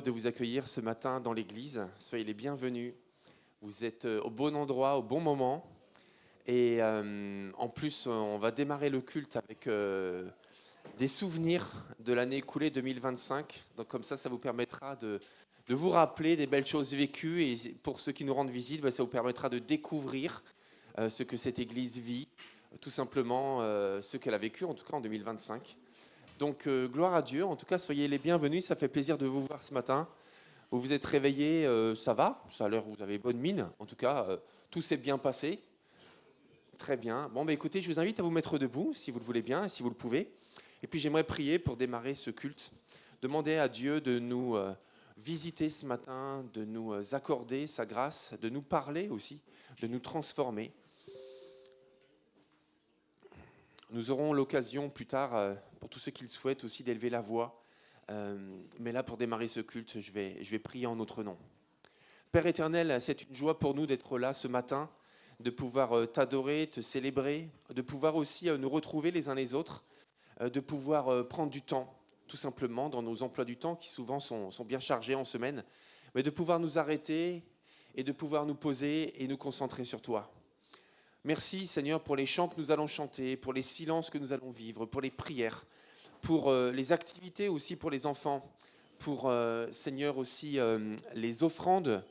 heureux de vous accueillir ce matin dans l'église. Soyez les bienvenus. Vous êtes au bon endroit, au bon moment. Et en plus, on va démarrer le culte avec des souvenirs de l'année écoulée 2025. Donc comme ça vous permettra de vous rappeler des belles choses vécues. Et pour ceux qui nous rendent visite, ça vous permettra de découvrir ce que cette église vit, tout simplement ce qu'elle a vécu, en tout cas en 2025. Donc, gloire à Dieu. En tout cas, soyez les bienvenus. Ça fait plaisir de vous voir ce matin. Vous vous êtes réveillés, ça va. Ça a l'air, vous avez bonne mine. En tout cas, tout s'est bien passé. Très bien. Bon, écoutez, je vous invite à vous mettre debout, si vous le voulez bien, et si vous le pouvez. Et puis, j'aimerais prier pour démarrer ce culte. Demander à Dieu de nous visiter ce matin, de nous accorder sa grâce, de nous parler aussi, de nous transformer. Nous aurons l'occasion plus tard, pour tous ceux qui le souhaitent aussi, d'élever la voix. Mais là, pour démarrer ce culte, je vais prier en notre nom. Père éternel, c'est une joie pour nous d'être là ce matin, de pouvoir t'adorer, te célébrer, de pouvoir aussi nous retrouver les uns les autres, de pouvoir prendre du temps, tout simplement, dans nos emplois du temps qui souvent sont bien chargés en semaine, mais de pouvoir nous arrêter et de pouvoir nous poser et nous concentrer sur toi. Merci Seigneur pour les chants que nous allons chanter, pour les silences que nous allons vivre, pour les prières, pour les activités aussi pour les enfants, pour Seigneur aussi les offrandes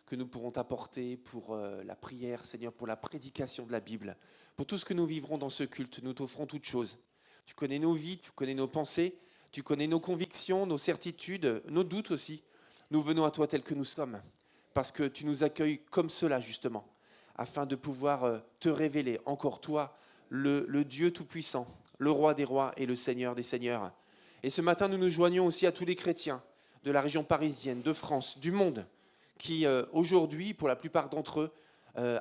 que nous pourrons apporter, pour la prière Seigneur, pour la prédication de la Bible, pour tout ce que nous vivrons dans ce culte. Nous t'offrons toutes choses. Tu connais nos vies, tu connais nos pensées, tu connais nos convictions, nos certitudes, nos doutes aussi. Nous venons à toi tels que nous sommes, parce que tu nous accueilles comme cela justement, afin de pouvoir te révéler, encore toi, le Dieu Tout-Puissant, le Roi des Rois et le Seigneur des Seigneurs. Et ce matin, nous nous joignons aussi à tous les chrétiens de la région parisienne, de France, du monde, qui aujourd'hui, pour la plupart d'entre eux,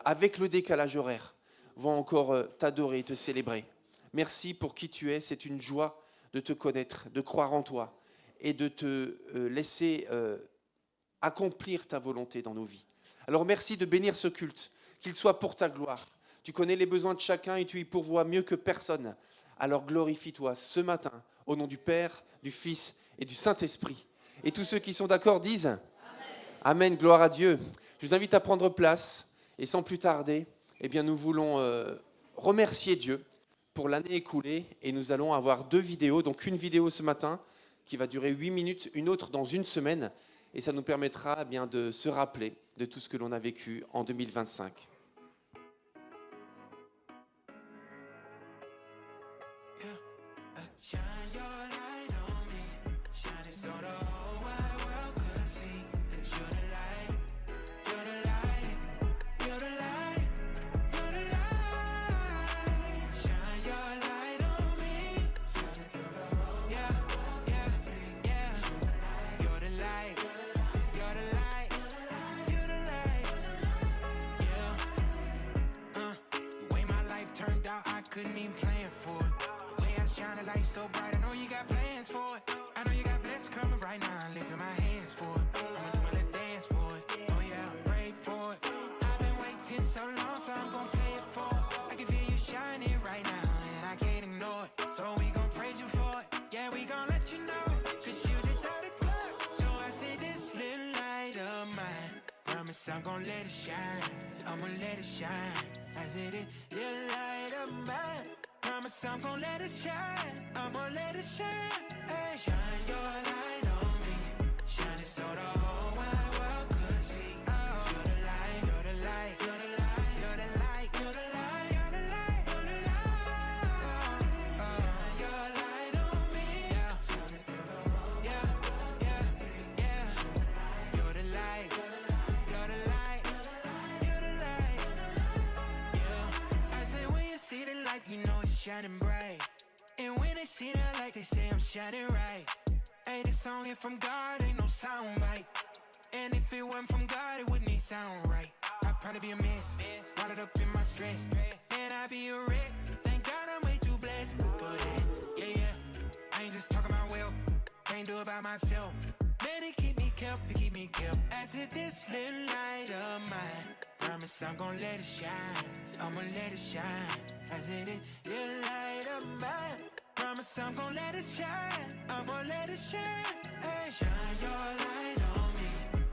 avec le décalage horaire, vont encore t'adorer et te célébrer. Merci pour qui tu es, c'est une joie de te connaître, de croire en toi et de te laisser accomplir ta volonté dans nos vies. Alors merci de bénir ce culte, qu'il soit pour ta gloire. Tu connais les besoins de chacun et tu y pourvois mieux que personne. Alors glorifie-toi ce matin, au nom du Père, du Fils et du Saint-Esprit. Et tous ceux qui sont d'accord disent Amen. Amen, gloire à Dieu. Je vous invite à prendre place et sans plus tarder, nous voulons remercier Dieu pour l'année écoulée et nous allons avoir 2 vidéos. Donc une vidéo ce matin qui va durer 8 minutes, une autre dans une semaine et ça nous permettra de se rappeler de tout ce que l'on a vécu en 2025. Couldn't even plan for it. The way I shine a light so bright, I know you got plans for it. I know you got blessings coming right now, I'm lifting my hands for it. I'ma do my little dance for it. Oh yeah, pray for it. I've been waiting so long, so I'm gon' play it for it. I can feel you shining right now, and I can't ignore it. So we gon' praise you for it. Yeah, we gon' let you know it, 'cause you deserve the glory. So I say this little light of mine, promise I'm gon' let it shine. I'ma let it shine, as it is, little light of mine. Promise I'm gon' let it shine, I'ma let it shine. Hey, shine your light on me, shine it so the whole wide world could see. Oh, you're the light, you're the light, you're the light, you're the light, you're the light, you're the light, you're the light. Shine your light on me, yeah, shine it so the whole, yeah, yeah, yeah. You're the light, you're the light, you're the light, you're the light, yeah. I say when you see the light, you know it's shining bright. And when they see the light, they say I'm shining right. Hey, this song ain't from God, ain't no sound bite. And if it wasn't from God, it wouldn't even sound right. I'd probably be a mess, caught up in my stress. And I'd be a wreck, thank God I'm way too blessed. Go ahead, yeah, yeah. I ain't just talking about wealth, can't do it by myself. Better keep me kept, keep me kept. As it this little light of mine, promise I'm gon' let it shine, I'ma let it shine. As it is, little light of mine, promise I'm gonna let it shine. I'm gonna let it shine. Hey, shine your light on me.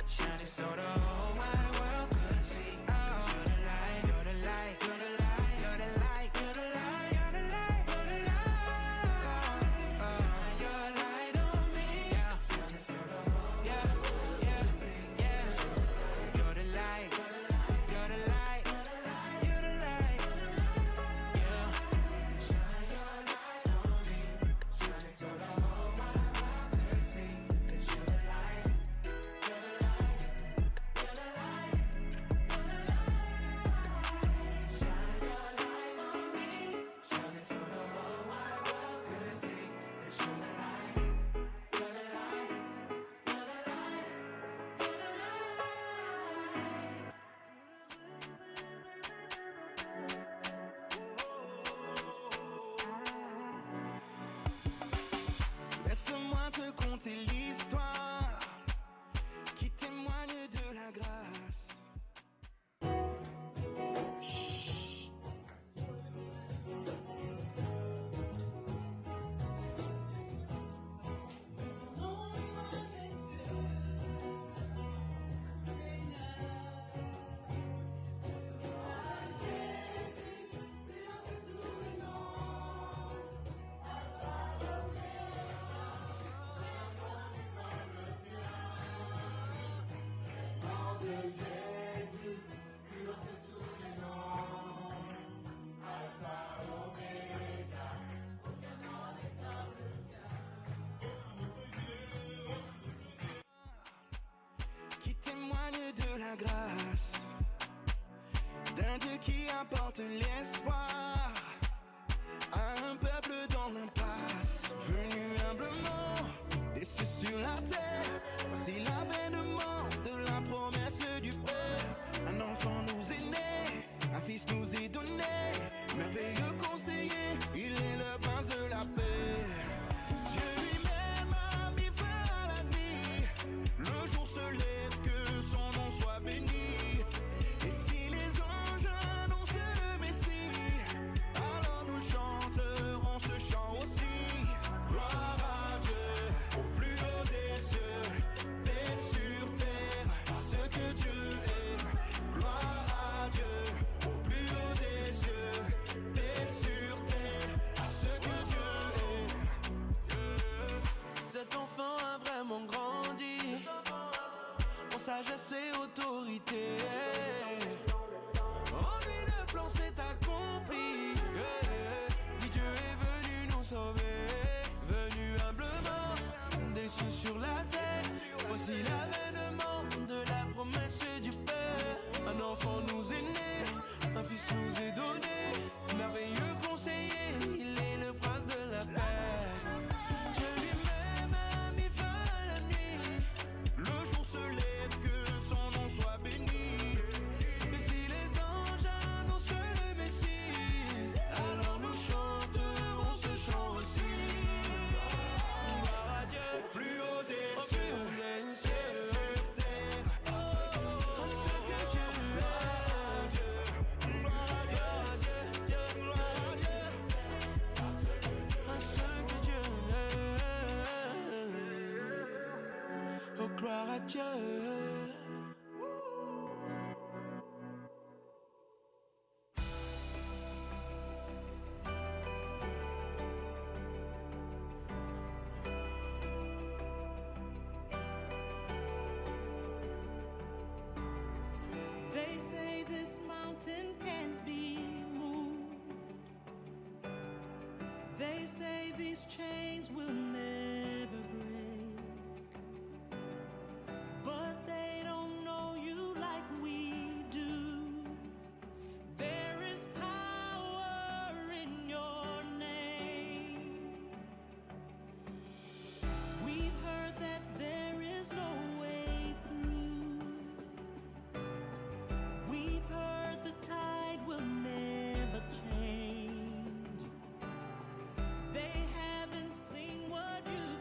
Shine it so the whole wide world could see. Oh, you're the light, you're the light, you're the light, you're the light, you're the light, you're the light, you're the light. Shine your light on me. Yeah, shine it so the whole yeah, yeah, yeah. You're the light, you're the light, you're the light. Yeah, shine your light on me. Shine it so the whole wide world could see that you're the light, you're the light, you're the light, you're the light. Shine your light on me. Shine it so the whole wide world could see that you're the light, you're the light, you're the light, you're the light. Laisse-moi te conter l'histoire qui témoigne de la grâce. Qui témoigne de la grâce d'un Dieu qui apporte l'espoir à un peuple dans l'impasse. Venu humblement des cieux sur la terre, voici l'avènement de la promesse du Père. Un enfant nous est né, un fils nous est donné, merveilleux conseiller, il est le prince de la paix. Dieu lui-même a mis fin à la nuit, le jour se lève, que son nom soit béni. Et si les anges annoncent le Messie, alors nous chanterons ce chant aussi. Gloire à Dieu, au plus haut des cieux, paix sur terre, à ce que Dieu aime. Gloire à Dieu, au plus haut des cieux, paix sur terre, à ce que Dieu aime. Cet enfant a vraiment grandi en sagesse et autorité. En lui le plan s'est accompli. Oui, Dieu est venu nous sauver, venu humblement des cieux sur la terre. Voici l'avènement de la promesse du Père. Un enfant nous est né, un fils nous est donné, merveilleux conseiller, il est le prince de la paix. Dieu lui-même a mis fin à la nuit, le jour se lève, que son nom soit béni. Et si les anges annoncent le Messie, alors nous chanterons ce chant aussi. Gloire à Dieu, au plus haut des cieux, sur terre, à ce que Dieu aime. Gloire à Dieu, gloire à Dieu, à ce que Dieu aime. Oh, gloire à Dieu. They say this mountain can't be moved. They say these chains will never break. But they don't know you like we do. There is power in your name. We've heard that there is no way through. We've heard the tide will never change. They haven't seen what you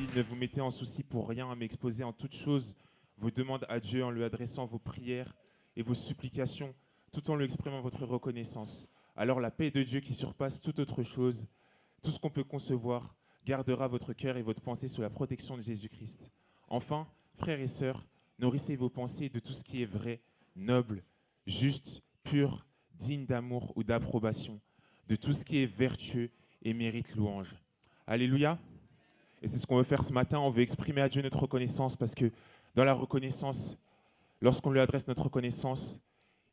dit, ne vous mettez en souci pour rien, mais exposez en toute chose vos demandes à Dieu en lui adressant vos prières et vos supplications, tout en lui exprimant votre reconnaissance. Alors la paix de Dieu qui surpasse toute autre chose, tout ce qu'on peut concevoir, gardera votre cœur et votre pensée sous la protection de Jésus-Christ. Enfin, frères et sœurs, nourrissez vos pensées de tout ce qui est vrai, noble, juste, pur, digne d'amour ou d'approbation, de tout ce qui est vertueux et mérite louange. Alléluia. Et c'est ce qu'on veut faire ce matin. On veut exprimer à Dieu notre reconnaissance parce que dans la reconnaissance, lorsqu'on lui adresse notre reconnaissance,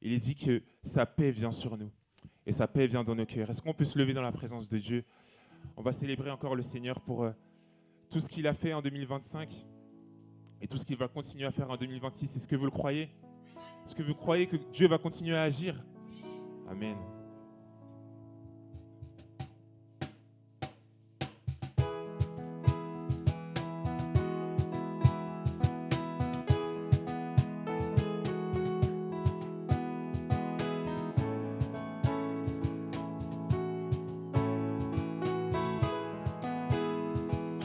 il est dit que sa paix vient sur nous et sa paix vient dans nos cœurs. Est-ce qu'on peut se lever dans la présence de Dieu? On va célébrer encore le Seigneur pour tout ce qu'il a fait en 2025 et tout ce qu'il va continuer à faire en 2026. Est-ce que vous le croyez? Est-ce que vous croyez que Dieu va continuer à agir? Amen.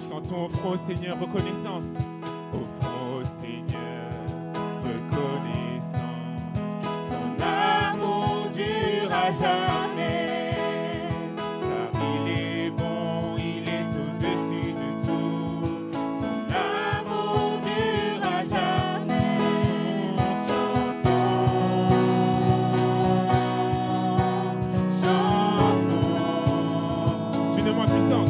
Chantons, offrons au Seigneur reconnaissance. Offrons au Seigneur reconnaissance. Son amour durera jamais. Car il est bon, il est au-dessus de tout. Son amour durera jamais. Chantons, chantons, chantons. Tu ne manques puissant.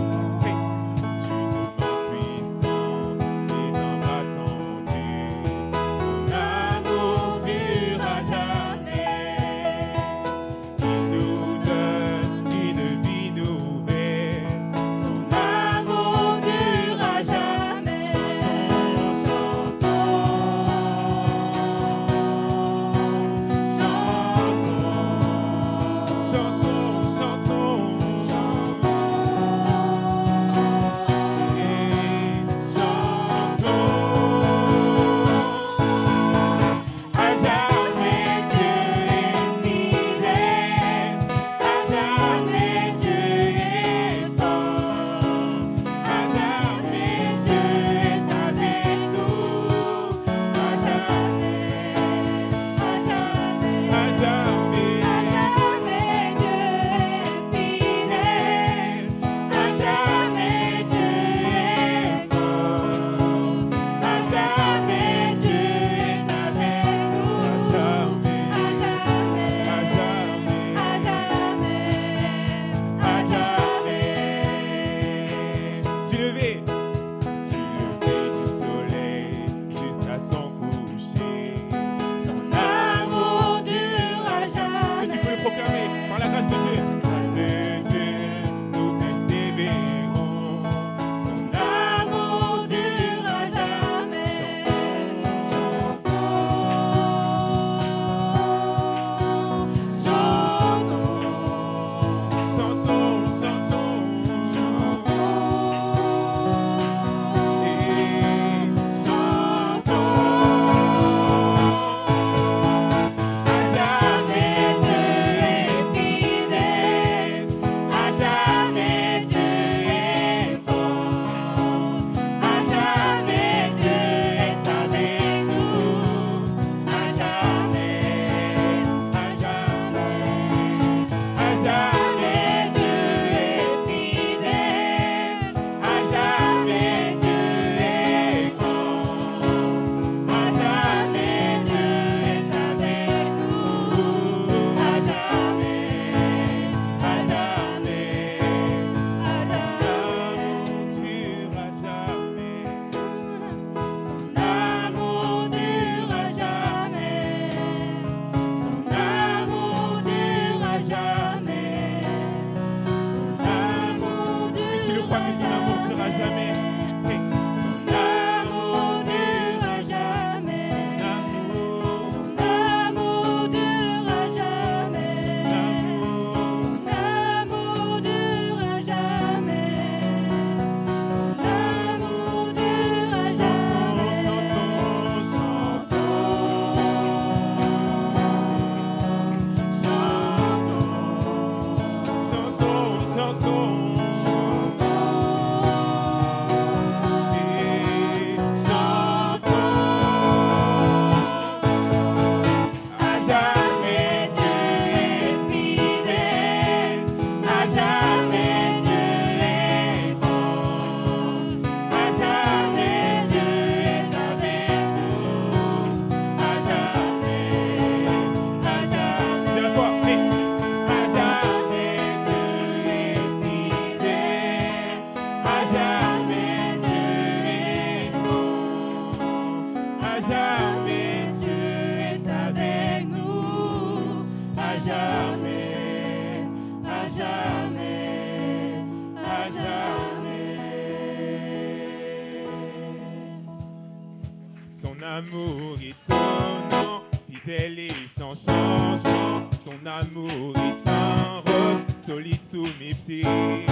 amour étonnant, fidèle et sans changement. Ton amour est un roc solide sous mes pieds.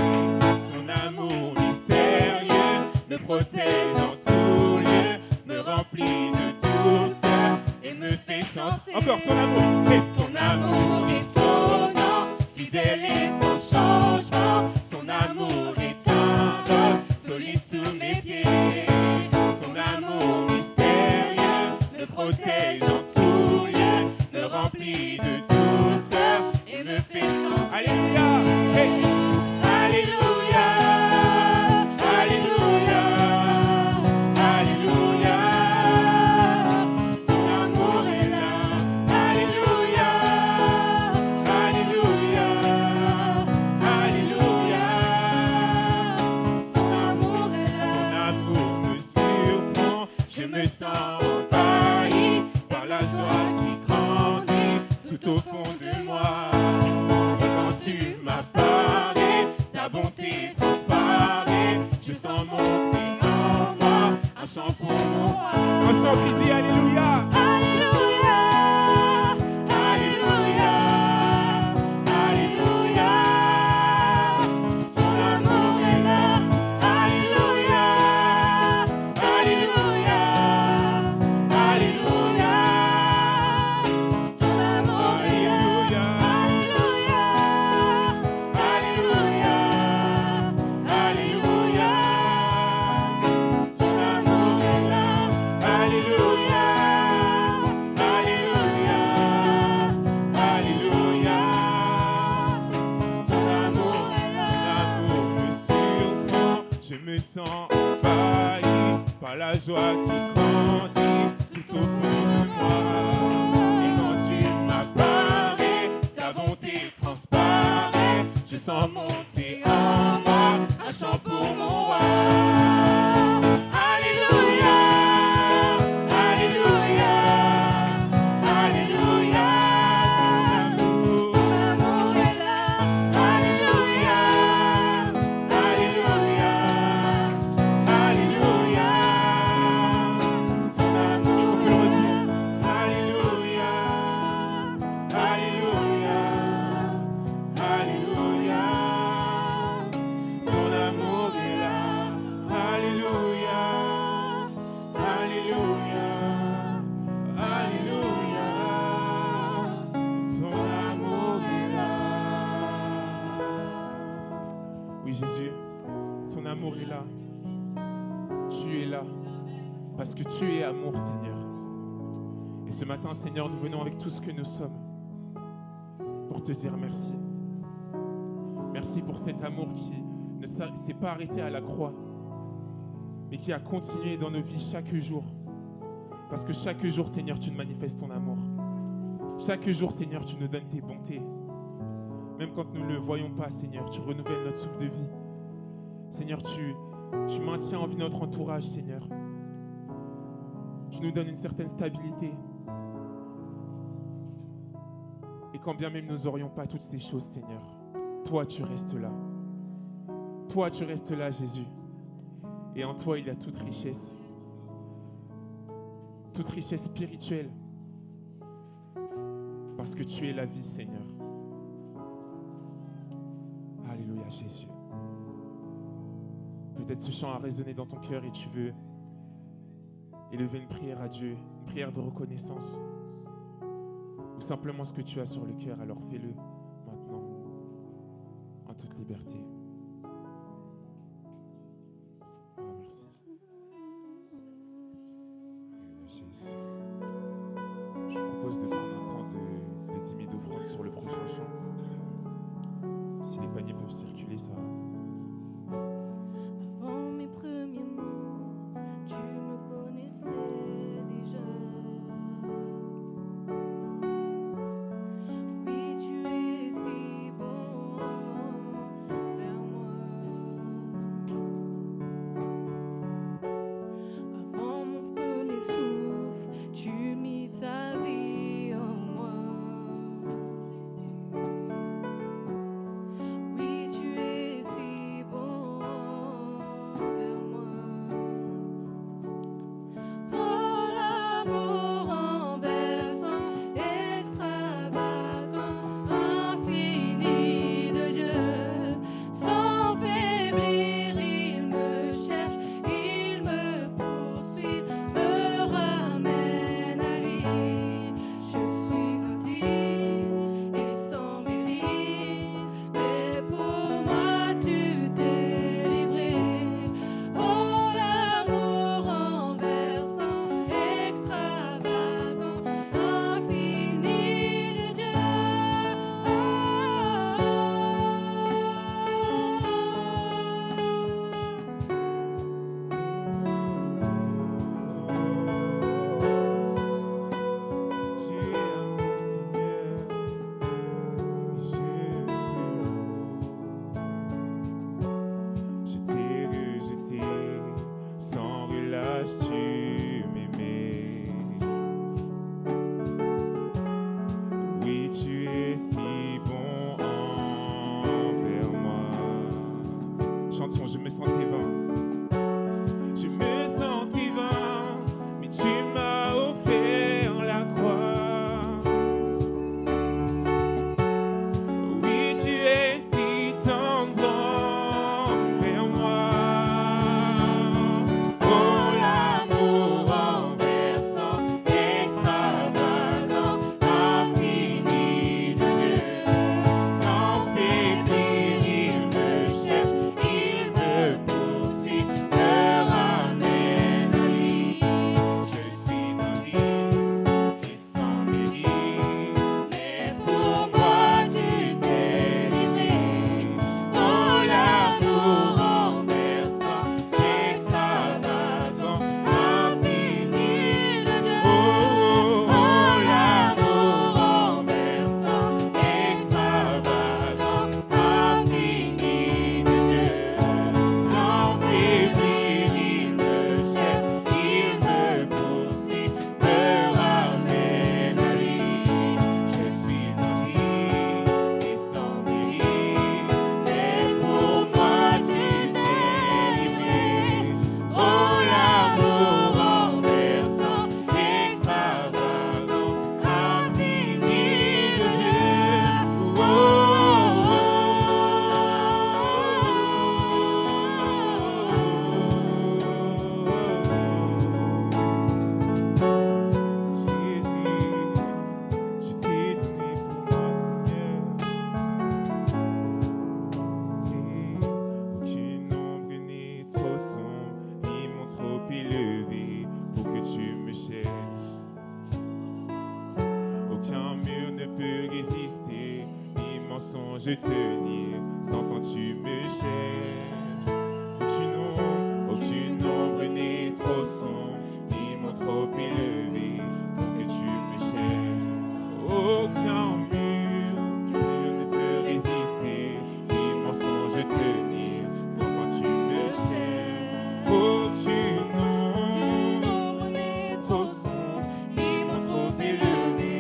Ton amour mystérieux me protège en tout lieu, me remplit de douceur et me fait chanter. Encore ton amour, et ton amour étonnant, fidèle et sans changement. Ton amour est un roc solide sous mes pieds. Ton amour mystérieux me protège en tout lieu, me remplit de douceur et me fait chanter. Alléluia, hey. Alléluia, Alléluia, Alléluia. Ton amour est là. Alléluia, Alléluia, Alléluia. Ton amour est là. Ton amour me surprend. Je me sens envahi par la joie qui grandit tout au fond de moi. Et quand tu m'apparais, ta bonté transparaît. Je sens monter en moi un chant pour mon roi. Un chant qui dit Alléluia. Alléluia, Alléluia, Alléluia. Ton amour est là. Alléluia, Alléluia, Alléluia. Ton amour est là. Alléluia, Alléluia, Alléluia, Alléluia. Ton amour est là. Alléluia, Alléluia, Alléluia. Ton amour est là. Ton amour me surprend. Je me sens envahi par la joie qui grandit tout au fond de moi. Et quand tu m'apparais, ta bonté transparaît. Je sens monter en moi un chant pour mon roi. Alléluia, Alléluia, Alléluia. Ton amour Ton amour est là. Alléluia, Alléluia, Alléluia. Ton amour, on peut le redire. Alléluia, Alléluia, Alléluia. Ton amour est là. Alléluia, Alléluia, Alléluia. Ton amour est là. Oui, Jésus, ton amour est là. Tu es là parce que tu es amour, Seigneur. Et ce matin, Seigneur, nous venons avec tout ce que nous sommes pour te dire merci. Merci pour cet amour qui ne s'est pas arrêté à la croix, mais qui a continué dans nos vies chaque jour. Parce que chaque jour, Seigneur, tu nous manifestes ton amour. Chaque jour, Seigneur, tu nous donnes tes bontés. Même quand nous ne le voyons pas, Seigneur, tu renouvelles notre souffle de vie. Seigneur, tu maintiens en vie notre entourage, Seigneur. Tu nous donnes une certaine stabilité. Et quand bien même nous n'aurions pas toutes ces choses, Seigneur, toi, tu restes là. Toi, tu restes là, Jésus. Et en toi, il y a toute richesse spirituelle. Parce que tu es la vie, Seigneur. Alléluia, Jésus. Peut-être ce chant a résonné dans ton cœur et tu veux élever une prière à Dieu, une prière de reconnaissance. Ou simplement ce que tu as sur le cœur, alors fais-le maintenant, en toute liberté. Oh, merci. Alléluia, Jésus. Je vous propose de prendre un temps de dîme et d'offrande sur le prochain chant. Si les paniers peuvent circuler, ça va. Avant mes premiers mots, tu me connaissais déjà. Oui, tu es si bon vers moi. Avant mon premier souffle, tu mis ta vie en moi. Oui, tu es si saches-tu m'aimer? Oui, tu es si bon envers moi. Chantons, je me sentais vain. Je me sentais vain, mais tu m'as offert la croix. Oui, tu es si tendre envers moi. Oh, l'amour renversant, extravagant, infini de Dieu. Sans faiblir, il me cherche, il me poursuit, me ramène à lui. Je suis indigne et sans mérite, mais pour moi tu t'es livré. Oh, l'amour renversant, extravagant, infini de Dieu. Oh, l'amour renversant, extravagant, infini de Dieu. Sans faiblir, il me cherche, il me poursuit, me ramène à lui. Je suis indigne et sans mérite, mais pour moi tu t'es livré. Oh, l'amour renversant, extravagant, infini de Dieu. Oh, Jésus, je t'ai donné pour moi, Seigneur. Et aucune ombre n'est trop sombre, ni mon trop élevé pour que tu me cherches. Aucun mur ne peut résister, ni mensonge tenir, sans quand tu me cherches. Aucune ombre n'est trop sombre, ni mon trop élevé pour que tu me cherches. Aucun mur ne peut résister, ni mensonge tenir, sans quand tu me cherches. Aucune ombre n'est trop sombre, ni mon trop élevé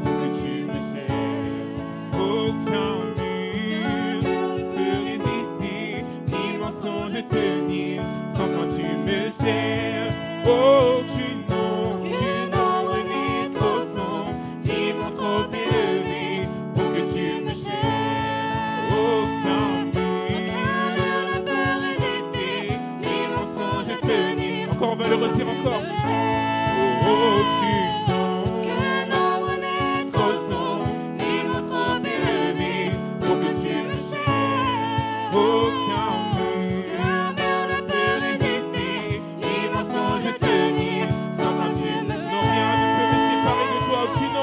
pour que tu me cherches. Aucun mur ne peut résister, ni mensonge tenir, sans quand tu me cherches. Aucune ombre n'est trop sombre, ni mon trop élevé pour que tu me cherches. Aucun mur ne peut résister, ni mensonge tenir. Encore, on va le redire encore. Aucune ombre n'est trop sombre, ni mon trop élevé pour que tu me cherches. Aucun mur ne peut résister, ni mensonge tenir, sans quand tu me cherches. Non, rien ne peut rester pareil de toi. Aucune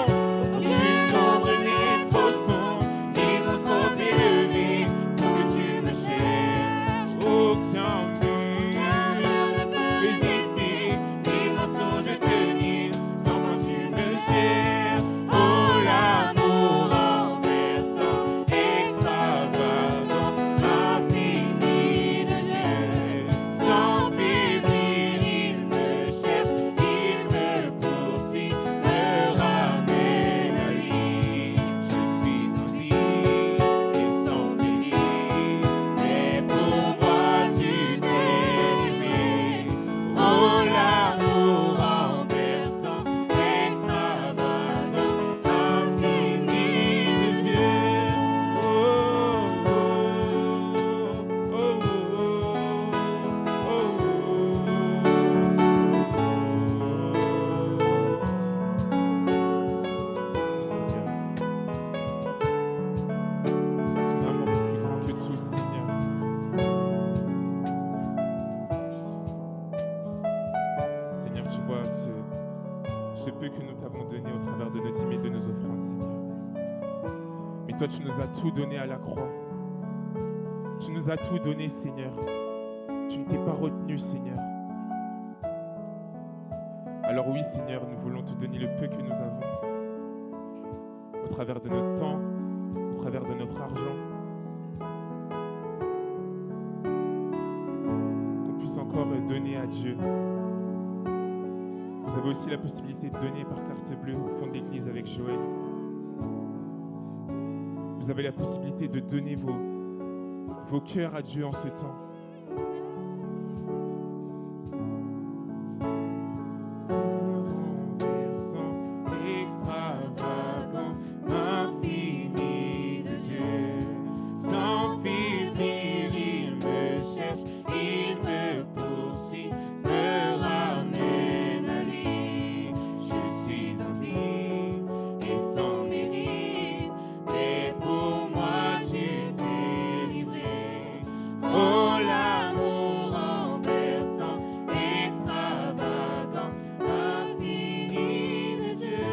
ombre n'est trop sombre, ni mon trop élevé pour que tu me cherches. Aucun mur ne peut résister, ni mensonge tenir, sans quand tu me cherches. Oh, l'amour renversant, extravagant, infini de Dieu. Sans faiblir, il me cherche, il me poursuit, me ramène à lui. Je suis indigne et sans mérite, mais pour moi tu t'es livré. Oh, l'amour renversant, extravagant, infini de Dieu. Seigneur, ton amour est plus grand que tout, Seigneur. Seigneur, tu vois ce peu que nous t'avons donné au travers de nos dîmes et de nos offrandes, Seigneur. Mais toi, tu nous as tout donné à la croix. Tu nous as tout donné, Seigneur. Tu ne t'es pas retenu, Seigneur. Alors oui, Seigneur, nous voulons te donner le peu que nous avons, au travers de notre temps, au travers de notre argent, qu'on puisse encore donner à Dieu Vous avez aussi la possibilité de donner par carte bleue au fond de l'église avec Joël. Vous avez la possibilité de donner vos cœurs à Dieu en ce temps. Extravagant, infini de Dieu, sans fil, il me cherche, il me poursuit, me ramène à lui. Je suis indigne et sans mérite, mais pour moi tu t'es livré. Oh, l'amour renversant, extravagant, infini de Dieu.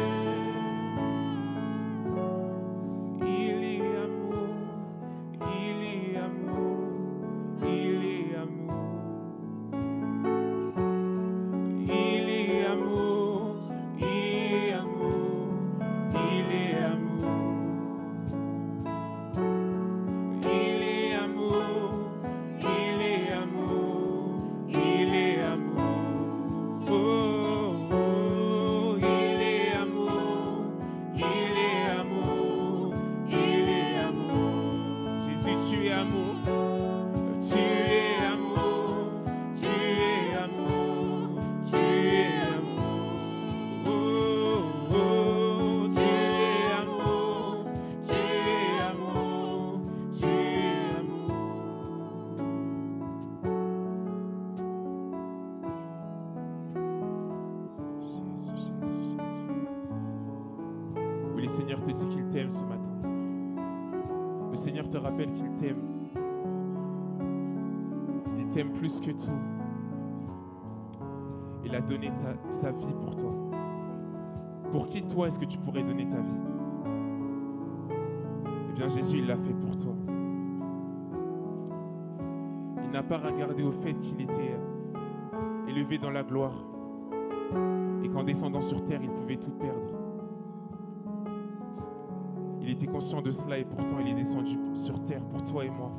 Il est amour, il est amour, il est amour. Il est amour, il est amour, il est amour. Il est amour, il est amour, il est amour. Oh, oh, il est amour, il est amour, il est amour. Jésus, tu es amour, tu es amour, tu es amour, tu es amour. Oh, oh, tu es amour, tu es amour, tu es amour. Jésus, Jésus, Jésus. Oui, le Seigneur te dit qu'il t'aime ce matin. Le Seigneur te rappelle qu'il t'aime. Il t'aime plus que tout. Il a donné sa vie pour toi. Pour qui, toi, est-ce que tu pourrais donner ta vie? Eh bien, Jésus, il l'a fait pour toi. Il n'a pas regardé au fait qu'il était élevé dans la gloire et qu'en descendant sur terre, il pouvait tout perdre. Il était conscient de cela et pourtant il est descendu sur terre pour toi et moi.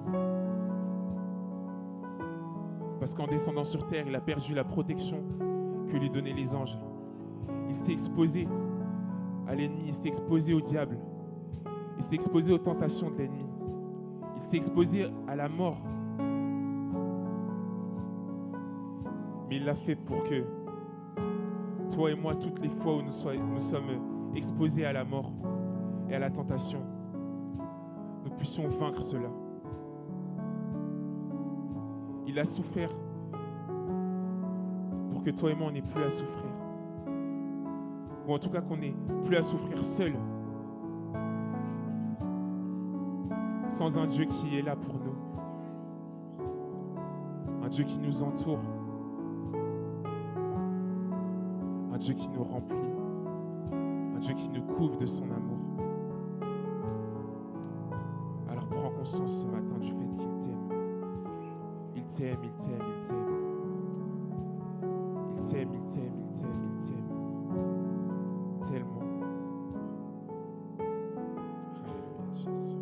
Parce qu'en descendant sur terre, il a perdu la protection que lui donnaient les anges. Il s'est exposé à l'ennemi, il s'est exposé au diable, il s'est exposé aux tentations de l'ennemi, il s'est exposé à la mort. Mais il l'a fait pour que toi et moi, toutes les fois où nous sommes exposés à la mort et à la tentation, nous puissions vaincre cela. Il a souffert pour que toi et moi, on n'ait plus à souffrir. Ou en tout cas, qu'on n'ait plus à souffrir seul. Sans un Dieu qui est là pour nous. Un Dieu qui nous entoure. Un Dieu qui nous remplit. Un Dieu qui nous couvre de son amour. Alors prends conscience ce matin du fait qu'il t'aime. Il t'aime, il t'aime, il t'aime. Il t'aime, il t'aime, il t'aime, il t'aime. Tellement. Alléluia, Jésus.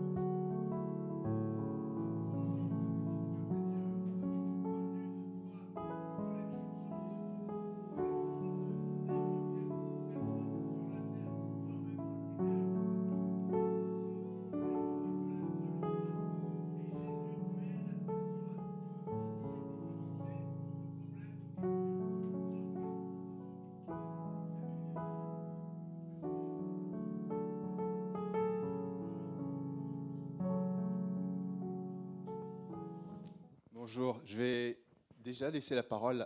Bonjour, je vais déjà laisser la parole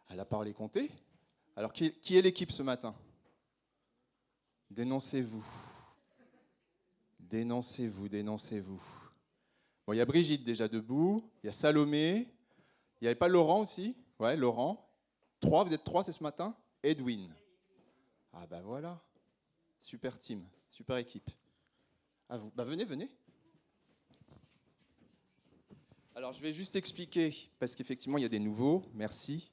à la parole est comptée. Alors, qui est l'équipe ce matin? Dénoncez-vous. Dénoncez-vous, dénoncez-vous. Bon, il y a Brigitte déjà debout, il y a Salomé, il n'y avait pas Laurent aussi? Ouais, Laurent. 3, vous êtes 3, c'est ce matin? Edwin. Ah ben voilà, super team, super équipe. À vous. Bah venez, venez. Alors, je vais juste expliquer, parce qu'effectivement, il y a des nouveaux. Merci.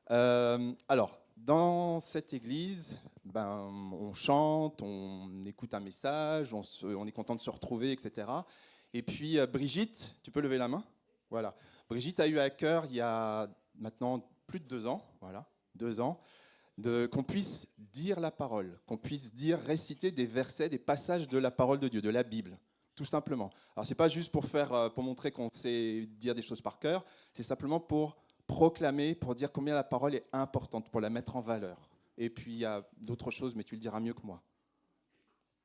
Alors, dans cette église, on chante, on écoute un message, on est content de se retrouver, etc. Et puis, Brigitte, tu peux lever la main? Voilà. Brigitte a eu à cœur, il y a maintenant plus de 2 ans, voilà, 2 ans, qu'on puisse dire la parole, qu'on puisse réciter des versets, des passages de la parole de Dieu, de la Bible, tout simplement. Alors, ce n'est pas juste pour montrer qu'on sait dire des choses par cœur, c'est simplement pour proclamer, pour dire combien la parole est importante, pour la mettre en valeur. Et puis, il y a d'autres choses, mais tu le diras mieux que moi.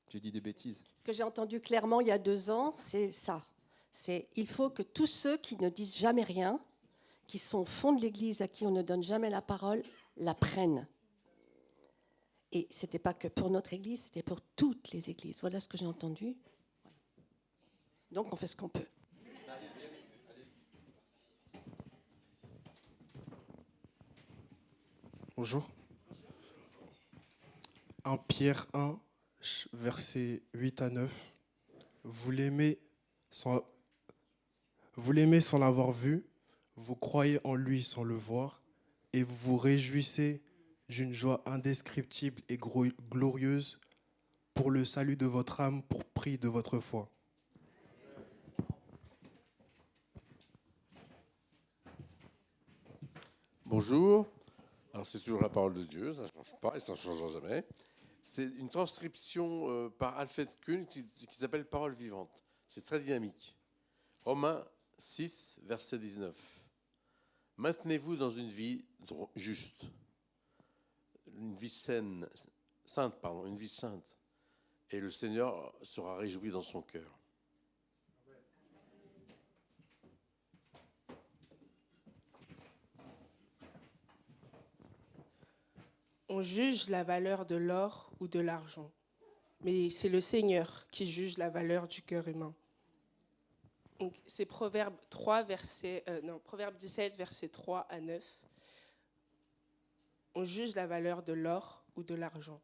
J'ai dit des bêtises. Ce que j'ai entendu clairement il y a 2 ans, c'est ça. Il faut que tous ceux qui ne disent jamais rien, qui sont au fond de l'Église, à qui on ne donne jamais la parole, la prennent. Et ce n'était pas que pour notre Église, c'était pour toutes les Églises. Voilà ce que j'ai entendu. Donc, on fait ce qu'on peut. Bonjour. 1 Pierre 1, versets 8 à 9. Vous l'aimez sans l'avoir vu, vous croyez en lui sans le voir, et vous vous réjouissez d'une joie indescriptible et glorieuse pour le salut de votre âme, pour prix de votre foi. Bonjour. Alors c'est toujours la parole de Dieu, ça ne change pas et ça ne changera jamais. C'est une transcription par Alfred Kuhn qui s'appelle Parole vivante. C'est très dynamique. Romains 6, verset 19. Maintenez-vous dans une vie juste, une vie sainte, une vie sainte, et le Seigneur sera réjoui dans son cœur. On juge la valeur de l'or ou de l'argent, mais c'est le Seigneur qui juge la valeur du cœur humain. Donc, c'est Proverbe 17, versets 3 à 9. On juge la valeur de l'or ou de l'argent,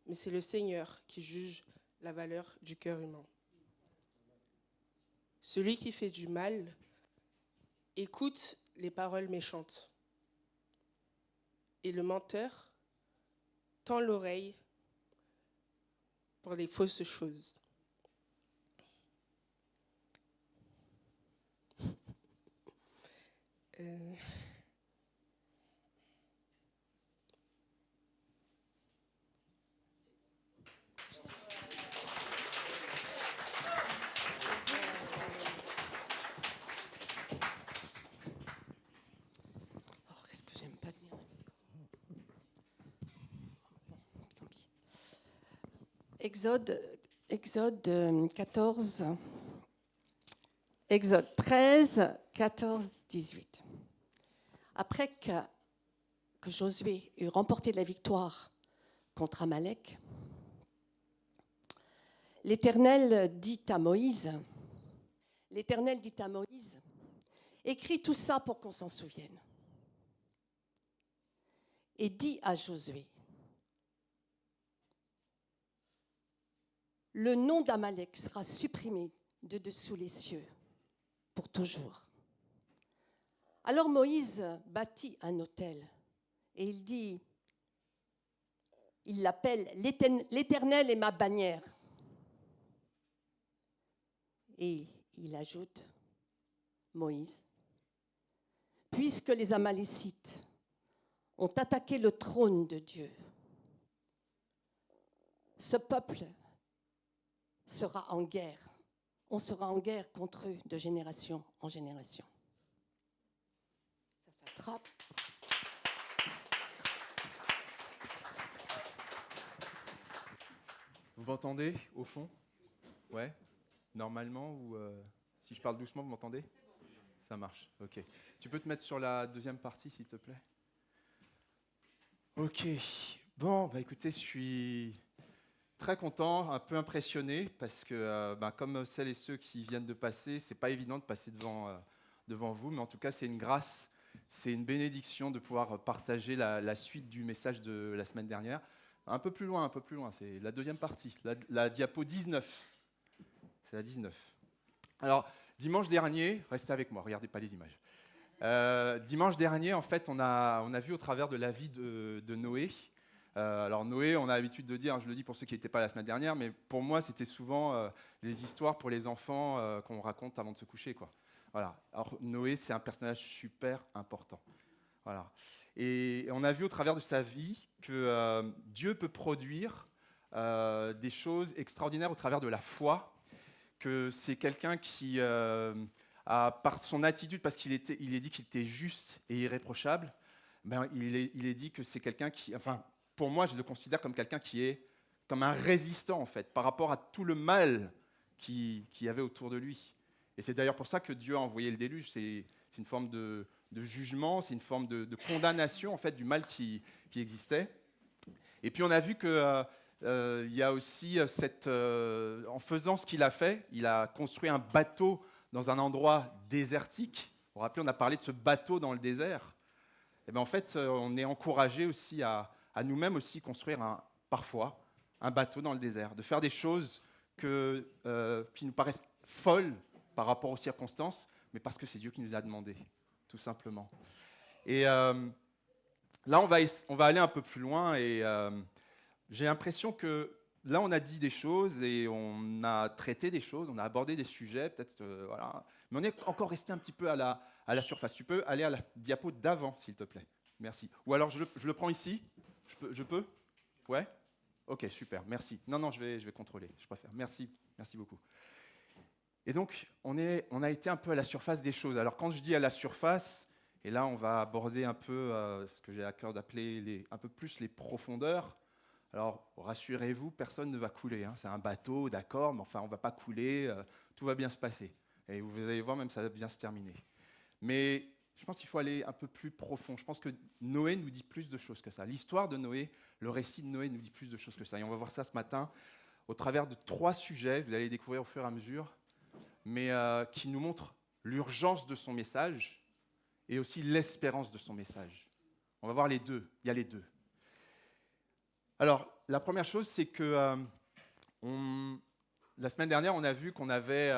mais c'est le Seigneur qui juge la valeur du cœur humain. Celui qui fait du mal écoute les paroles méchantes, et le menteur tend l'oreille pour les fausses choses. Alors, qu'est-ce que j'aime pas tenir le micro. Bon, tant pis. Exode 13, 14, 18. Après que Josué eut remporté la victoire contre Amalek, l'Éternel dit à Moïse, écris tout ça pour qu'on s'en souvienne. Et dit à Josué, le nom d'Amalek sera supprimé de dessous les cieux pour toujours. Alors Moïse bâtit un autel et il l'appelle l'Éternel est ma bannière. Et il ajoute, Moïse, puisque les Amalécites ont attaqué le trône de Dieu, ce peuple sera en guerre. On sera en guerre contre eux de génération en génération. Ça s'attrape. Vous m'entendez au fond? Ouais. Normalement, ou si je parle doucement, vous m'entendez? Ça marche, ok. Tu peux te mettre sur la deuxième partie, s'il te plaît? Ok. Bon, écoutez, je suis très content, un peu impressionné, parce que comme celles et ceux qui viennent de passer, c'est pas évident de passer devant vous, mais en tout cas, c'est une grâce, c'est une bénédiction de pouvoir partager la suite du message de la semaine dernière. Un peu plus loin, c'est la deuxième partie, la diapo 19. C'est la 19. Alors, dimanche dernier, restez avec moi, regardez pas les images. Dimanche dernier, en fait, on a vu au travers de la vie de Noé. Alors Noé, on a l'habitude de dire, je le dis pour ceux qui n'étaient pas la semaine dernière, mais pour moi, c'était souvent des histoires pour les enfants qu'on raconte avant de se coucher, quoi. Voilà. Alors Noé, c'est un personnage super important. Voilà. Et on a vu au travers de sa vie que Dieu peut produire des choses extraordinaires au travers de la foi, que c'est quelqu'un qui par son attitude, parce qu'il est dit qu'il était juste et irréprochable, ben, il est dit que c'est quelqu'un qui, enfin, pour moi, je le considère comme quelqu'un qui est comme un résistant, en fait, par rapport à tout le mal qu'il y avait autour de lui. Et c'est d'ailleurs pour ça que Dieu a envoyé le déluge. C'est une forme de jugement, c'est une forme de condamnation, en fait, du mal qui existait. Et puis, on a vu que il y a aussi en faisant ce qu'il a fait, il a construit un bateau dans un endroit désertique. Vous vous rappelez, on a parlé de ce bateau dans le désert. Et bien, en fait, on est encouragé aussi à nous-mêmes aussi construire parfois un bateau dans le désert, de faire des choses qui nous paraissent folles par rapport aux circonstances, mais parce que c'est Dieu qui nous a demandé, tout simplement. Et là, on va aller un peu plus loin, et j'ai l'impression que là, on a dit des choses, et on a traité des choses, on a abordé des sujets, peut-être, voilà, mais on est encore resté un petit peu à la surface. Tu peux aller à la diapo d'avant, s'il te plaît. Merci. Ou alors, je le prends ici. Je peux? Ouais? Ok, super, merci. Non, je vais contrôler, je préfère. Merci beaucoup. Et donc, on a été un peu à la surface des choses. Alors, quand je dis à la surface, et là, on va aborder un peu ce que j'ai à cœur d'appeler un peu plus les profondeurs. Alors, rassurez-vous, personne ne va couler. Hein. C'est un bateau, d'accord, mais enfin, on ne va pas couler, tout va bien se passer. Et vous allez voir, même ça va bien se terminer. Mais je pense qu'il faut aller un peu plus profond. Je pense que Noé nous dit plus de choses que ça. L'histoire de Noé, le récit de Noé nous dit plus de choses que ça. Et on va voir ça ce matin au travers de 3 sujets, vous allez les découvrir au fur et à mesure, mais qui nous montrent l'urgence de son message et aussi l'espérance de son message. On va voir les deux. Il y a les deux. Alors, la première chose, c'est que la semaine dernière, on a vu qu'on avait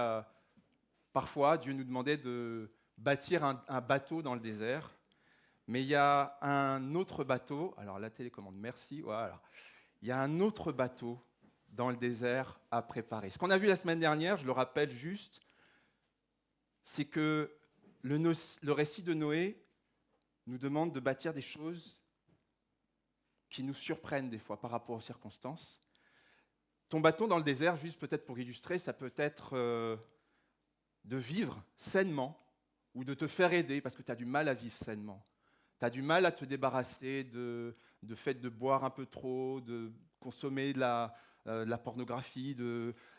parfois, Dieu nous demandait de bâtir un bateau dans le désert, mais il y a un autre bateau, alors la télécommande, merci, voilà. Il y a un autre bateau dans le désert à préparer. Ce qu'on a vu la semaine dernière, je le rappelle juste, c'est que le récit de Noé nous demande de bâtir des choses qui nous surprennent des fois par rapport aux circonstances. Ton bateau dans le désert, juste peut-être pour illustrer, ça peut être de vivre sainement ou de te faire aider parce que tu as du mal à vivre sainement. Tu as du mal à te débarrasser de fait de boire un peu trop, de consommer de la pornographie,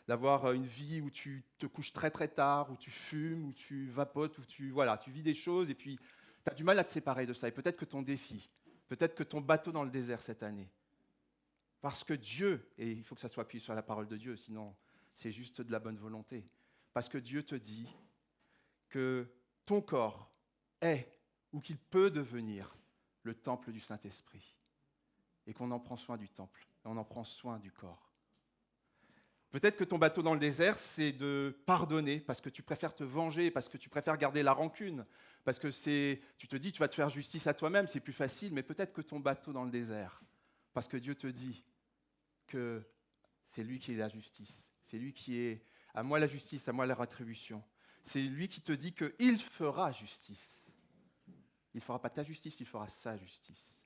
d'avoir une vie où tu te couches très très tard, où tu fumes, où tu vapotes, où tu vis des choses et puis tu as du mal à te séparer de ça. Et peut-être que ton défi, peut-être que ton bateau dans le désert cette année, parce que Dieu, et il faut que ça soit appuyé sur la parole de Dieu, sinon c'est juste de la bonne volonté, parce que Dieu te dit que ton corps est, ou qu'il peut devenir, le temple du Saint-Esprit, et qu'on en prend soin du temple, et on en prend soin du corps. Peut-être que ton bateau dans le désert, c'est de pardonner, parce que tu préfères te venger, parce que tu préfères garder la rancune, parce que tu te dis tu vas te faire justice à toi-même, c'est plus facile, mais peut-être que ton bateau dans le désert, parce que Dieu te dit que c'est lui qui est la justice, c'est lui qui est à moi la justice, à moi la rétribution. C'est lui qui te dit qu'il fera justice. Il ne fera pas ta justice, il fera sa justice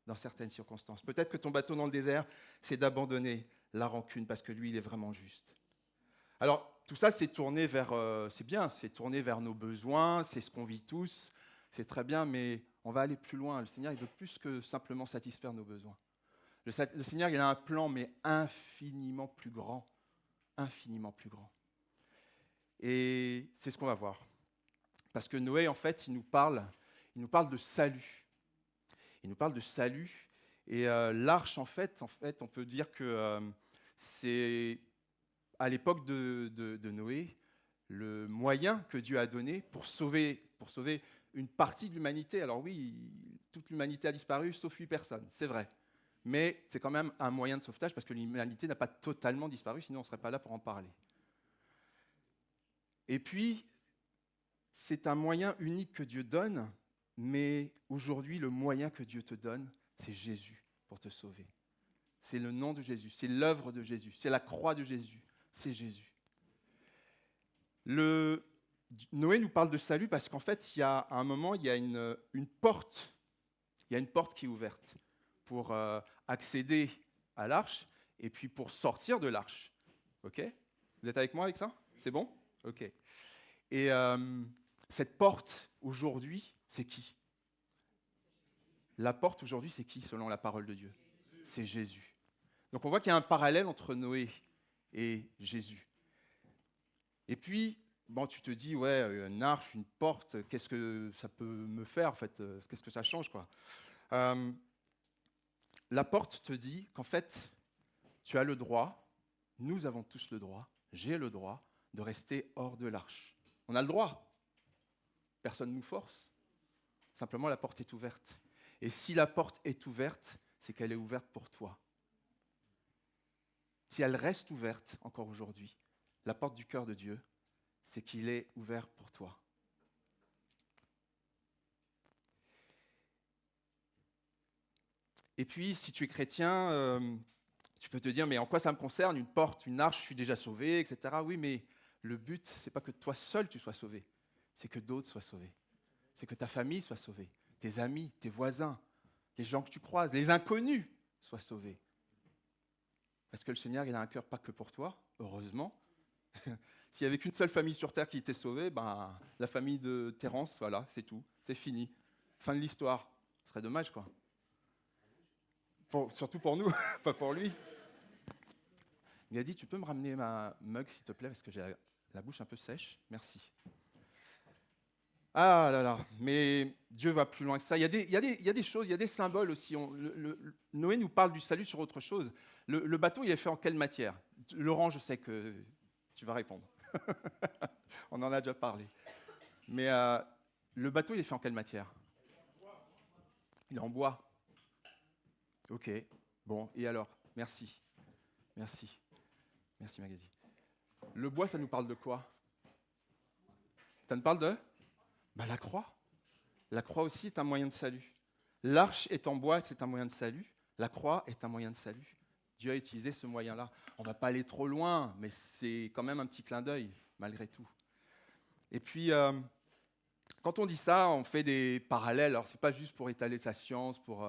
dans certaines circonstances. Peut-être que ton bateau dans le désert, c'est d'abandonner la rancune parce que lui, il est vraiment juste. Alors, tout ça, c'est tourné vers, c'est bien, c'est tourné vers nos besoins, c'est ce qu'on vit tous, c'est très bien, mais on va aller plus loin. Le Seigneur, il veut plus que simplement satisfaire nos besoins. Le Seigneur, il a un plan, mais infiniment plus grand. Infiniment plus grand. Et c'est ce qu'on va voir. Parce que Noé, en fait, il nous parle de salut. Il nous parle de salut. Et l'arche, en fait, on peut dire que c'est, à l'époque de Noé, le moyen que Dieu a donné pour sauver une partie de l'humanité. Alors oui, toute l'humanité a disparu, sauf 8 personnes, c'est vrai. Mais c'est quand même un moyen de sauvetage parce que l'humanité n'a pas totalement disparu, sinon on ne serait pas là pour en parler. Et puis, c'est un moyen unique que Dieu donne, mais aujourd'hui, le moyen que Dieu te donne, c'est Jésus pour te sauver. C'est le nom de Jésus, c'est l'œuvre de Jésus, c'est la croix de Jésus, c'est Jésus. Noé nous parle de salut parce qu'en fait, à un moment, il y a une porte Il y a une porte qui est ouverte pour accéder à l'arche et puis pour sortir de l'arche. OK ? Vous êtes avec moi avec ça ? C'est bon ? OK. Et cette porte, aujourd'hui, c'est qui ? La porte, aujourd'hui, c'est qui, selon la parole de Dieu ? C'est Jésus. Donc, on voit qu'il y a un parallèle entre Noé et Jésus. Et puis, bon, tu te dis, ouais, une arche, une porte, qu'est-ce que ça peut me faire, en fait ? Qu'est-ce que ça change, quoi ? La porte te dit qu'en fait, tu as le droit, nous avons tous le droit, j'ai le droit de rester hors de l'arche. On a le droit. Personne ne nous force. Simplement, la porte est ouverte. Et si la porte est ouverte, c'est qu'elle est ouverte pour toi. Si elle reste ouverte encore aujourd'hui, la porte du cœur de Dieu, c'est qu'il est ouvert pour toi. Et puis, si tu es chrétien, tu peux te dire, mais en quoi ça me concerne ? Une porte, une arche, je suis déjà sauvé, etc. Oui, mais le but, ce n'est pas que toi seul tu sois sauvé, c'est que d'autres soient sauvés. C'est que ta famille soit sauvée, tes amis, tes voisins, les gens que tu croises, les inconnus soient sauvés. Parce que le Seigneur, il a un cœur pas que pour toi, heureusement. S'il n'y avait qu'une seule famille sur terre qui était sauvée, ben, la famille de Terence, voilà, c'est tout, c'est fini. Fin de l'histoire. Ce serait dommage, quoi. Surtout pour nous, pas pour lui. Il a dit, tu peux me ramener ma mug, s'il te plaît, parce que j'ai la bouche un peu sèche. Merci. Ah là là, mais Dieu va plus loin que ça. Il y a des choses, il y a des symboles aussi. Noé nous parle du salut sur autre chose. Le bateau, il est fait en quelle matière ? Laurent, je sais que tu vas répondre. On en a déjà parlé. Mais le bateau, il est fait en quelle matière ? Il est en bois. Ok, bon, et alors ? Merci. Merci. Merci, Magali. Le bois, ça nous parle de quoi ? Ça nous parle de ? La croix. La croix aussi est un moyen de salut. L'arche est en bois, c'est un moyen de salut. La croix est un moyen de salut. Dieu a utilisé ce moyen-là. On ne va pas aller trop loin, mais c'est quand même un petit clin d'œil, malgré tout. Et puis, quand on dit ça, on fait des parallèles. Alors, ce n'est pas juste pour étaler sa science, pour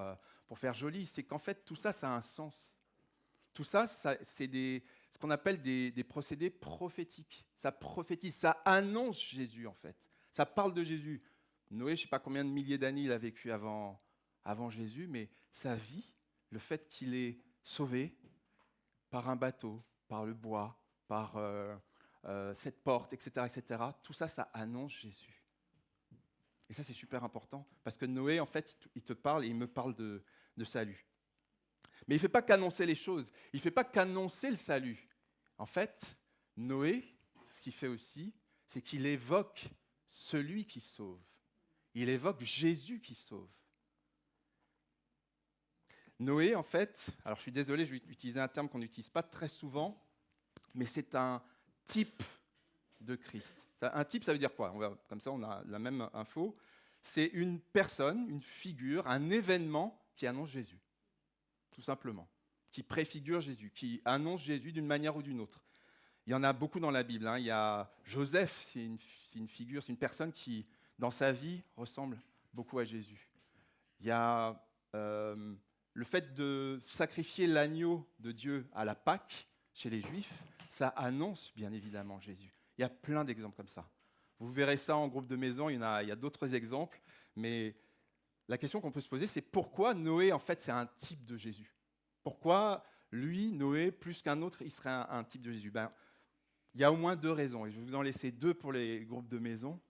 faire joli. C'est qu'en fait, tout ça, ça a un sens. Tout ça, c'est ce qu'on appelle des procédés prophétiques. Ça prophétise, ça annonce Jésus, en fait. Ça parle de Jésus. Noé, je ne sais pas combien de milliers d'années il a vécu avant Jésus, mais sa vie, le fait qu'il est sauvé par un bateau, par le bois, par cette porte, etc., tout ça, ça annonce Jésus. Et ça, c'est super important, parce que Noé, en fait, il te parle et il me parle de salut. Mais il ne fait pas qu'annoncer les choses, il ne fait pas qu'annoncer le salut. En fait, Noé, ce qu'il fait aussi, c'est qu'il évoque celui qui sauve. Il évoque Jésus qui sauve. Noé, en fait, alors je suis désolé, je vais utiliser un terme qu'on n'utilise pas très souvent, mais c'est un type de Christ. Un type, ça veut dire quoi ? Comme ça, on a la même info. C'est une personne, une figure, un événement qui annonce Jésus, tout simplement, qui préfigure Jésus, qui annonce Jésus d'une manière ou d'une autre. Il y en a beaucoup dans la Bible. Il y a Joseph, c'est une figure, c'est une personne qui, dans sa vie, ressemble beaucoup à Jésus. Il y a le fait de sacrifier l'agneau de Dieu à la Pâque chez les Juifs, ça annonce bien évidemment Jésus. Il y a plein d'exemples comme ça. Vous verrez ça en groupe de maison, il y a d'autres exemples, mais la question qu'on peut se poser, c'est pourquoi Noé, en fait, c'est un type de Jésus ? Pourquoi lui, Noé, plus qu'un autre, il serait un type de Jésus ? Il y a au moins 2 raisons, et je vais vous en laisser 2 pour les groupes de maison.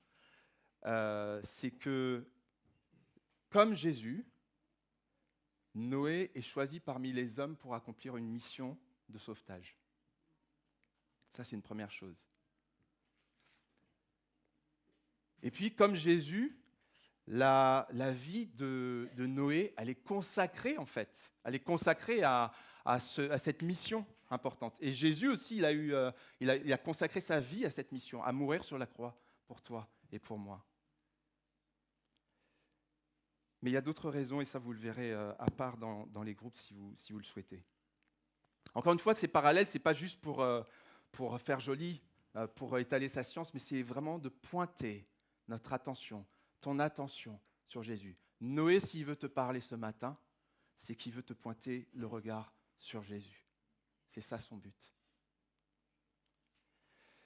C'est que, comme Jésus, Noé est choisi parmi les hommes pour accomplir une mission de sauvetage. Ça, c'est une première chose. Et puis, comme Jésus, la vie de Noé, elle est consacrée, en fait. Elle est consacrée à cette mission importante. Et Jésus aussi, il a consacré sa vie à cette mission, à mourir sur la croix pour toi et pour moi. Mais il y a d'autres raisons, et ça, vous le verrez à part dans les groupes si vous le souhaitez. Encore une fois, ces parallèles, ce n'est pas juste pour faire joli, pour étaler sa science, mais c'est vraiment de pointer notre attention, ton attention sur Jésus. Noé, s'il veut te parler ce matin, c'est qu'il veut te pointer le regard sur Jésus. C'est ça son but.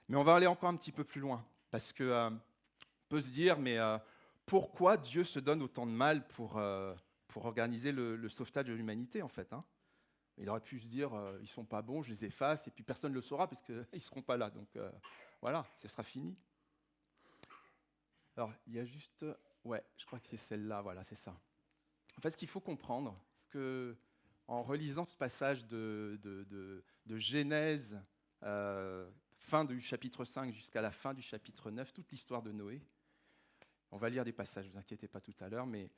Mais on va aller encore un petit peu plus loin, parce qu'on peut se dire, mais pourquoi Dieu se donne autant de mal pour organiser le sauvetage de l'humanité, en fait, hein? Il aurait pu se dire, ils ne sont pas bons, je les efface, et puis personne ne le saura, parce qu'ils ne seront pas là. Donc voilà, ce sera fini. Alors, il y a juste... Ouais, je crois que c'est celle-là, voilà, c'est ça. En fait, ce qu'il faut comprendre, c'est que en relisant ce passage de Genèse, fin du chapitre 5 jusqu'à la fin du chapitre 9, toute l'histoire de Noé, on va lire des passages, ne vous inquiétez pas tout à l'heure, mais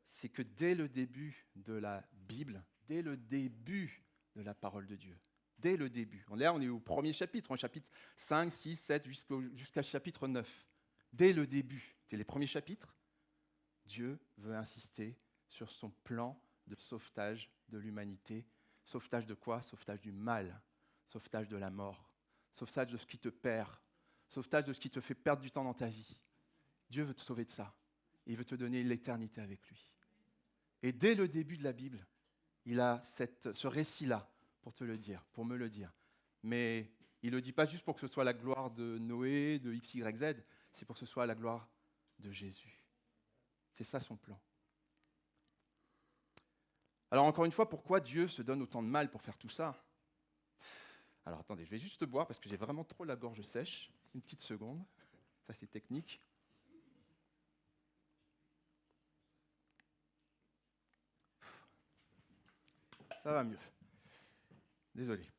c'est que dès le début de la Bible, dès le début de la parole de Dieu, dès le début, on est au premier chapitre, en chapitre 5, 6, 7, jusqu'à chapitre 9. Dès le début, c'est les premiers chapitres, Dieu veut insister sur son plan de sauvetage de l'humanité. Sauvetage de quoi? Sauvetage du mal, sauvetage de la mort, sauvetage de ce qui te perd, sauvetage de ce qui te fait perdre du temps dans ta vie. Dieu veut te sauver de ça. Il veut te donner l'éternité avec lui. Et dès le début de la Bible, il a ce récit-là pour te le dire, pour me le dire. Mais il ne le dit pas juste pour que ce soit la gloire de Noé, de X, Y, Z, c'est pour que ce soit la gloire de Jésus. C'est ça son plan. Alors encore une fois, pourquoi Dieu se donne autant de mal pour faire tout ça? Alors attendez, je vais juste boire parce que j'ai vraiment trop la gorge sèche. Une petite seconde, ça c'est technique. Ça va mieux. Désolé.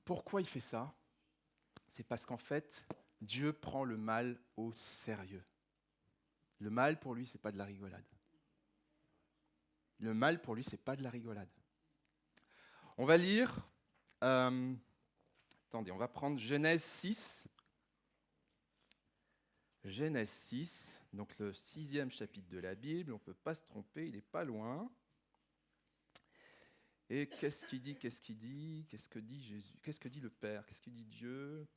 Pourquoi il fait ça? C'est parce qu'en fait, Dieu prend le mal au sérieux. Le mal, pour lui, ce n'est pas de la rigolade. Le mal, pour lui, ce n'est pas de la rigolade. On va lire... attendez, on va prendre Genèse 6. Genèse 6, donc le 6e chapitre de la Bible. On ne peut pas se tromper, il n'est pas loin. Et qu'est-ce qu'il dit? Qu'est-ce qu'il dit? Qu'est-ce que dit Jésus? Qu'est-ce que dit le Père? Qu'est-ce que dit Dieu?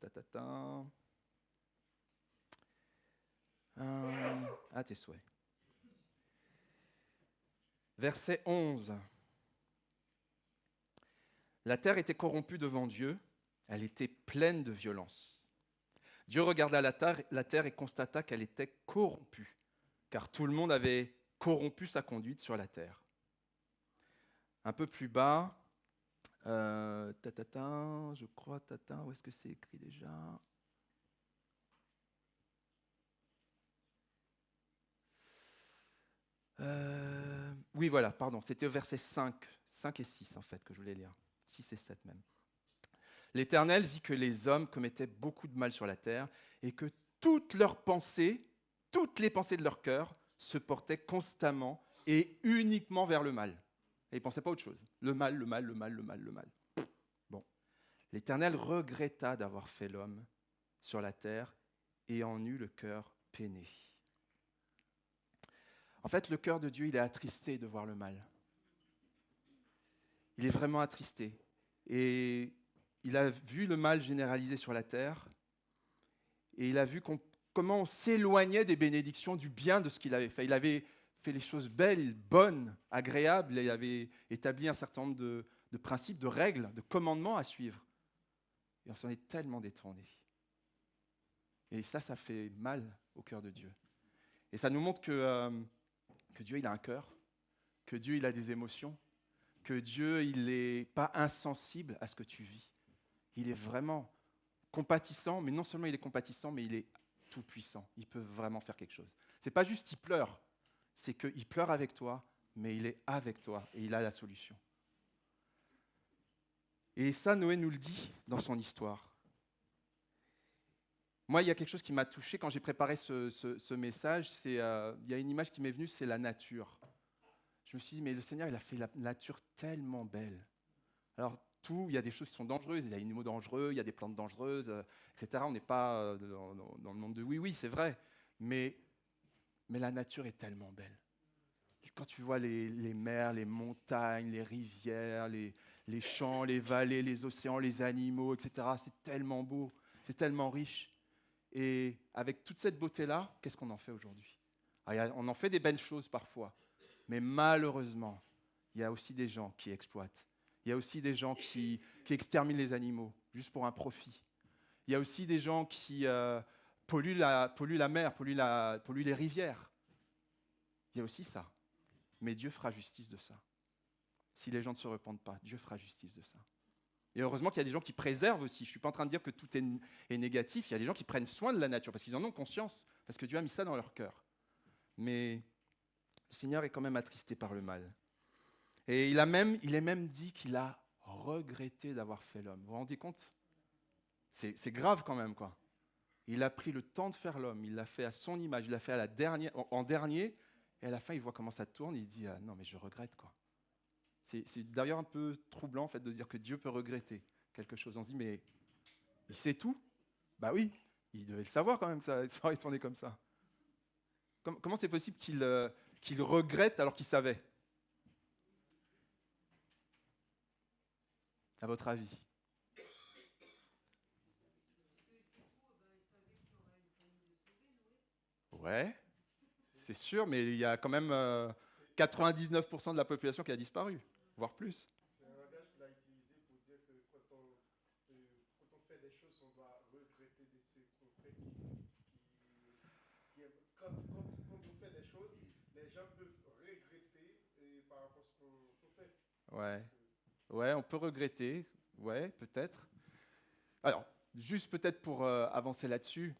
À tes souhaits. Verset 11. La terre était corrompue devant Dieu, elle était pleine de violence. Dieu regarda la terre et constata qu'elle était corrompue, car tout le monde avait corrompu sa conduite sur la terre. Un peu plus bas, je crois, où est-ce que c'est écrit déjà? Oui, voilà, pardon, c'était au verset 5 et 6 en fait que je voulais lire, 6 et 7 même. L'Éternel vit que les hommes commettaient beaucoup de mal sur la terre et que toutes les pensées de leur cœur se portaient constamment et uniquement vers le mal. Et ils ne pensaient pas à autre chose. Le mal, le mal, le mal, le mal, le mal. Bon. L'Éternel regretta d'avoir fait l'homme sur la terre et en eut le cœur peiné. En fait, le cœur de Dieu, il est attristé de voir le mal. Il est vraiment attristé. Et il a vu le mal généralisé sur la terre. Et il a vu comment on s'éloignait des bénédictions, du bien de ce qu'il avait fait. Il avait fait les choses belles, bonnes, agréables. Il avait établi un certain nombre de principes, de règles, de commandements à suivre. Et on s'en est tellement détourné. Et ça fait mal au cœur de Dieu. Et ça nous montre que Dieu, il a un cœur, que Dieu, il a des émotions, que Dieu, il n'est pas insensible à ce que tu vis. Il est vraiment compatissant, mais non seulement il est compatissant, mais il est tout-puissant. Il peut vraiment faire quelque chose. Ce n'est pas juste qu'il pleure, c'est qu'il pleure avec toi, mais il est avec toi et il a la solution. Et ça, Noé nous le dit dans son histoire. Moi, il y a quelque chose qui m'a touché quand j'ai préparé ce message. Il y a une image qui m'est venue, c'est la nature. Je me suis dit, mais le Seigneur, il a fait la nature tellement belle. Alors, il y a des choses qui sont dangereuses, il y a des animaux dangereux, il y a des plantes dangereuses, etc. On n'est pas dans le monde de oui, c'est vrai. Mais la nature est tellement belle. Quand tu vois les mers, les montagnes, les rivières, les champs, les vallées, les océans, les animaux, etc., c'est tellement beau, c'est tellement riche. Et avec toute cette beauté-là, qu'est-ce qu'on en fait aujourd'hui? On en fait des belles choses parfois, mais malheureusement, il y a aussi des gens qui exploitent. Il y a aussi des gens qui exterminent les animaux, juste pour un profit. Il y a aussi des gens qui polluent la mer, polluent les rivières. Il y a aussi ça. Mais Dieu fera justice de ça. Si les gens ne se repentent pas, Dieu fera justice de ça. Et heureusement qu'il y a des gens qui préservent aussi. Je ne suis pas en train de dire que tout est négatif. Il y a des gens qui prennent soin de la nature parce qu'ils en ont conscience, parce que Dieu a mis ça dans leur cœur. Mais le Seigneur est quand même attristé par le mal. Et il est même dit qu'il a regretté d'avoir fait l'homme. Vous vous rendez compte ? C'est grave quand même, quoi. Il a pris le temps de faire l'homme, il l'a fait à son image, il l'a fait en dernier, et à la fin, il voit comment ça tourne, il dit non, mais je regrette, quoi. C'est d'ailleurs un peu troublant, en fait, de dire que Dieu peut regretter quelque chose. On se dit, mais il sait tout ? Bah oui, il devait le savoir quand même, ça aurait tourné comme ça. Comment c'est possible qu'il regrette alors qu'il savait ? À votre avis ? Ouais, c'est sûr, mais il y a quand même 99% de la population qui a disparu, voire plus. C'est un langage qu'il a utilisé pour dire que quand on fait des choses, on doit regretter de ce qu'on fait. Quand on fait des choses, les gens peuvent regretter par rapport à ce qu'on fait. Ouais, on peut regretter, ouais, peut-être. Alors, juste peut-être pour avancer là-dessus,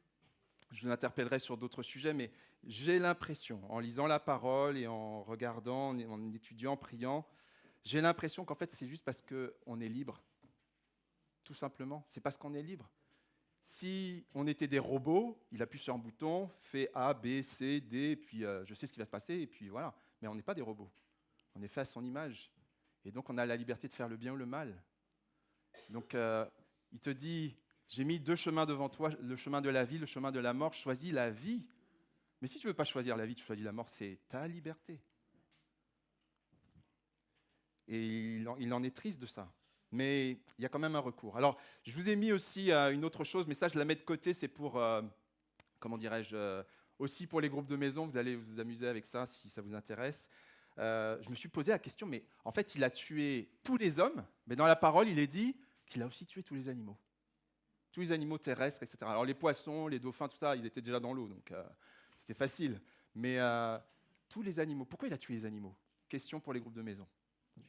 je vous interpellerai sur d'autres sujets, mais j'ai l'impression, en lisant la parole et en regardant, en étudiant, en priant, j'ai l'impression qu'en fait, c'est juste parce qu'on est libre. Tout simplement, c'est parce qu'on est libre. Si on était des robots, il appuie sur un bouton, fait A, B, C, D, et puis je sais ce qui va se passer, et puis voilà. Mais on n'est pas des robots. On est fait à son image. Et donc, on a la liberté de faire le bien ou le mal. Donc, il te dit... J'ai mis 2 chemins devant toi, le chemin de la vie, le chemin de la mort. Choisis la vie. Mais si tu ne veux pas choisir la vie, tu choisis la mort, c'est ta liberté. Et il en est triste de ça. Mais il y a quand même un recours. Alors, je vous ai mis aussi une autre chose, mais ça, je la mets de côté, c'est pour, aussi pour les groupes de maison. Vous allez vous amuser avec ça si ça vous intéresse. Je me suis posé la question, mais en fait, il a tué tous les hommes, mais dans la parole, il est dit qu'il a aussi tué tous les animaux. Tous les animaux terrestres, etc. Alors les poissons, les dauphins, tout ça, ils étaient déjà dans l'eau, donc c'était facile. Mais tous les animaux, pourquoi il a tué les animaux ? Question pour les groupes de maison.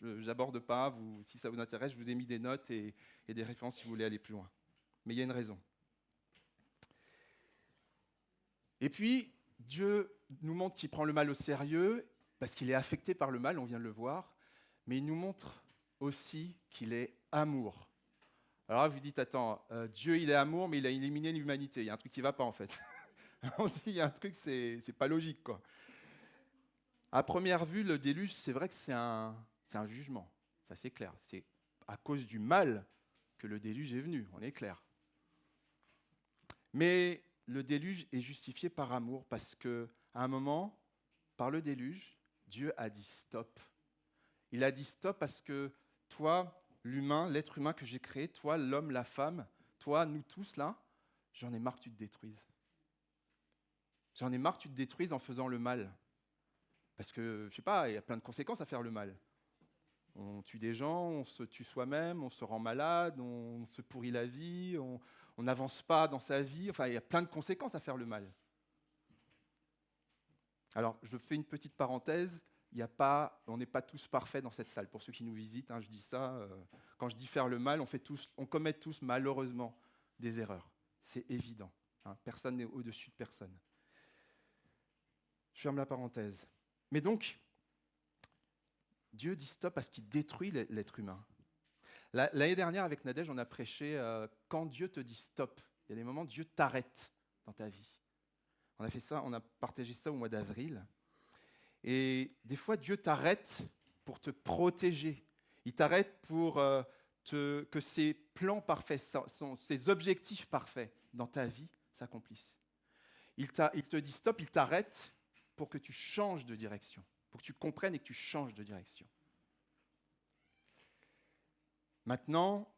Je n'aborde pas, si ça vous intéresse, je vous ai mis des notes et des références si vous voulez aller plus loin. Mais il y a une raison. Et puis, Dieu nous montre qu'il prend le mal au sérieux, parce qu'il est affecté par le mal, on vient de le voir, mais il nous montre aussi qu'il est amour. Alors là, vous dites, attends, Dieu, il est amour, mais il a éliminé l'humanité. Il y a un truc qui ne va pas, en fait. On se dit, il y a un truc, c'est pas logique, quoi. À première vue, le déluge, c'est vrai que c'est un jugement. Ça, c'est clair. C'est à cause du mal que le déluge est venu, on est clair. Mais le déluge est justifié par amour, parce qu'à un moment, par le déluge, Dieu a dit stop. Il a dit stop parce que toi, l'humain, l'être humain que j'ai créé, toi, l'homme, la femme, toi, nous tous là, j'en ai marre que tu te détruises. J'en ai marre que tu te détruises en faisant le mal. Parce que, je sais pas, il y a plein de conséquences à faire le mal. On tue des gens, on se tue soi-même, on se rend malade, on se pourrit la vie, on n'avance pas dans sa vie. Enfin, il y a plein de conséquences à faire le mal. Alors, je fais une petite parenthèse. On n'est pas tous parfaits dans cette salle. Pour ceux qui nous visitent, je dis ça, quand je dis faire le mal, on commet tous malheureusement des erreurs. C'est évident. Personne n'est au-dessus de personne. Je ferme la parenthèse. Mais donc, Dieu dit stop parce qu'il détruit l'être humain. L'année dernière, avec Nadège, on a prêché quand Dieu te dit stop. Il y a des moments où Dieu t'arrête dans ta vie. On a fait ça, on a partagé ça au mois d'avril. Et des fois, Dieu t'arrête pour te protéger. Il t'arrête pour que ses plans parfaits, ses objectifs parfaits dans ta vie s'accomplissent. Il te dit stop, il t'arrête pour que tu changes de direction, pour que tu comprennes et que tu changes de direction. Maintenant,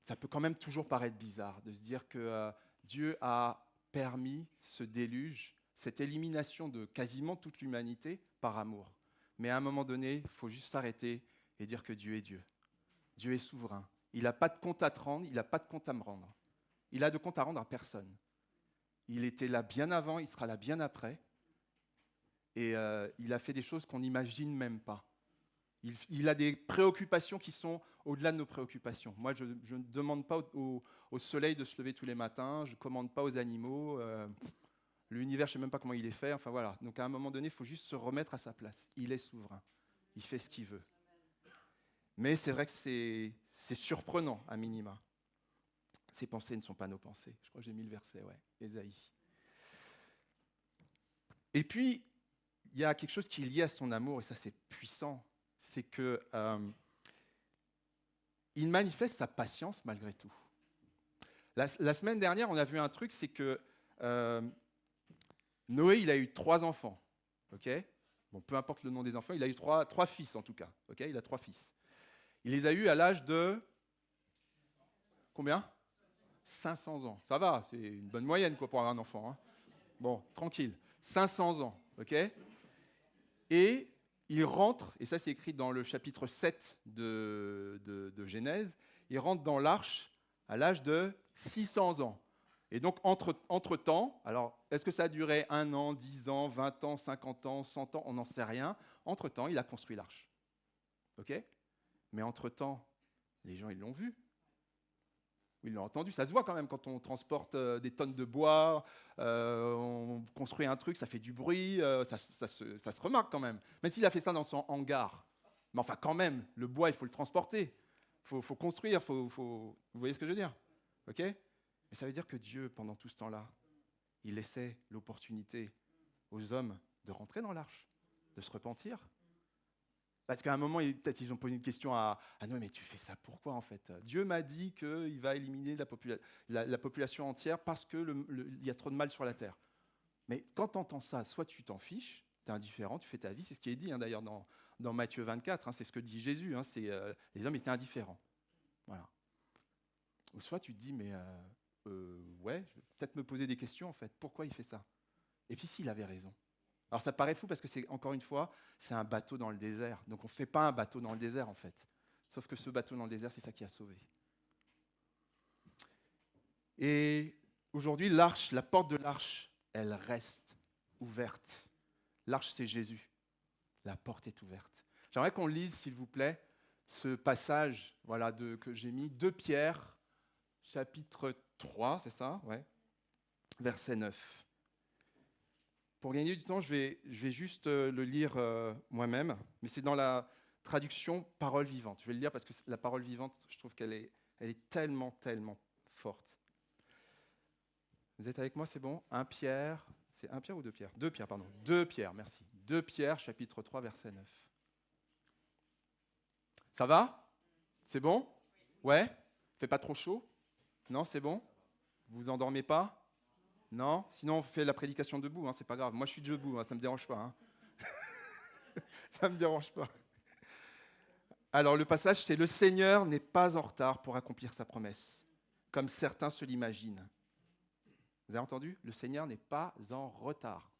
ça peut quand même toujours paraître bizarre de se dire que Dieu a permis ce déluge. cette élimination de quasiment toute l'humanité par amour. Mais à un moment donné, il faut juste s'arrêter et dire que Dieu est Dieu. Dieu est souverain. Il n'a pas de compte à te rendre, il n'a pas de compte à me rendre. Il a de compte à rendre à personne. Il était là bien avant, il sera là bien après. Et il a fait des choses qu'on n'imagine même pas. Il a des préoccupations qui sont au-delà de nos préoccupations. Moi, je ne demande pas au soleil de se lever tous les matins, je ne commande pas aux animaux. L'univers, je ne sais même pas comment il est fait. Enfin voilà. Donc à un moment donné, il faut juste se remettre à sa place. Il est souverain. Il fait ce qu'il veut. Mais c'est vrai que c'est surprenant, à minima. Ses pensées ne sont pas nos pensées. Je crois que j'ai mis le verset, ouais, Ésaïe. Et puis, il y a quelque chose qui est lié à son amour, et ça c'est puissant, c'est que il manifeste sa patience malgré tout. La semaine dernière, on a vu un truc, c'est que Noé, il a eu 3 enfants, ok ? Bon, peu importe le nom des enfants, il a eu 3 fils en tout cas, ok ? Il a 3 fils. Il les a eus à l'âge de combien ? 500 ans. Ça va, c'est une bonne moyenne quoi, pour avoir un enfant. Hein. Bon, tranquille. 500 ans, ok ? Et il rentre, et ça c'est écrit dans le chapitre 7 de Genèse, il rentre dans l'arche à l'âge de 600 ans. Et donc, entre-temps, alors, est-ce que ça a duré 1 an, 10 ans, 20 ans, 50 ans, 100 ans ? On n'en sait rien. Entre-temps, il a construit l'arche. OK ? Mais entre-temps, les gens, ils l'ont vu. Ils l'ont entendu. Ça se voit quand même quand on transporte des tonnes de bois, on construit un truc, ça fait du bruit, ça se remarque quand même. Même s'il a fait ça dans son hangar. Mais enfin, quand même, le bois, il faut le transporter. Il faut construire, vous voyez ce que je veux dire ? OK ? Mais ça veut dire que Dieu, pendant tout ce temps-là, il laissait l'opportunité aux hommes de rentrer dans l'arche, de se repentir. Parce qu'à un moment, peut-être ils ont posé une question à Noé, mais tu fais ça pourquoi en fait ? Dieu m'a dit qu'il va éliminer la population entière parce qu'il y a trop de mal sur la terre. Mais quand tu entends ça, soit tu t'en fiches, tu es indifférent, tu fais ta vie, c'est ce qui est dit d'ailleurs dans Matthieu 24, c'est ce que dit Jésus, les hommes étaient indifférents. Voilà. Ou soit tu te dis, mais ouais, je vais peut-être me poser des questions en fait, pourquoi il fait ça ? Et puis s'il avait raison. Alors ça paraît fou parce que c'est, encore une fois, c'est un bateau dans le désert. Donc on ne fait pas un bateau dans le désert en fait. Sauf que ce bateau dans le désert, c'est ça qui a sauvé. Et aujourd'hui, l'arche, la porte de l'arche, elle reste ouverte. L'arche, c'est Jésus. La porte est ouverte. J'aimerais qu'on lise, s'il vous plaît, ce passage que j'ai mis, 2 Pierre, chapitre 3, c'est ça ? Ouais. Verset 9. Pour gagner du temps, je vais juste le lire moi-même, mais c'est dans la traduction « parole vivante ». Je vais le lire parce que la parole vivante, je trouve qu'elle est tellement, tellement forte. Vous êtes avec moi, c'est bon ? 1 Pierre, c'est 1 Pierre ou 2 Pierre ? 2 Pierre, pardon. 2 Pierre, merci. 2 Pierre, chapitre 3, verset 9. Ça va ? C'est bon ? Ouais ? Fait pas trop chaud ? Non, c'est bon ? Vous vous endormez pas ? Non ? Sinon, on fait la prédication debout, c'est pas grave. Moi, je suis debout, ça ne me dérange pas. Ça ne me dérange pas. Alors, le passage, c'est « Le Seigneur n'est pas en retard pour accomplir sa promesse, comme certains se l'imaginent. » Vous avez entendu ? Le Seigneur n'est pas en retard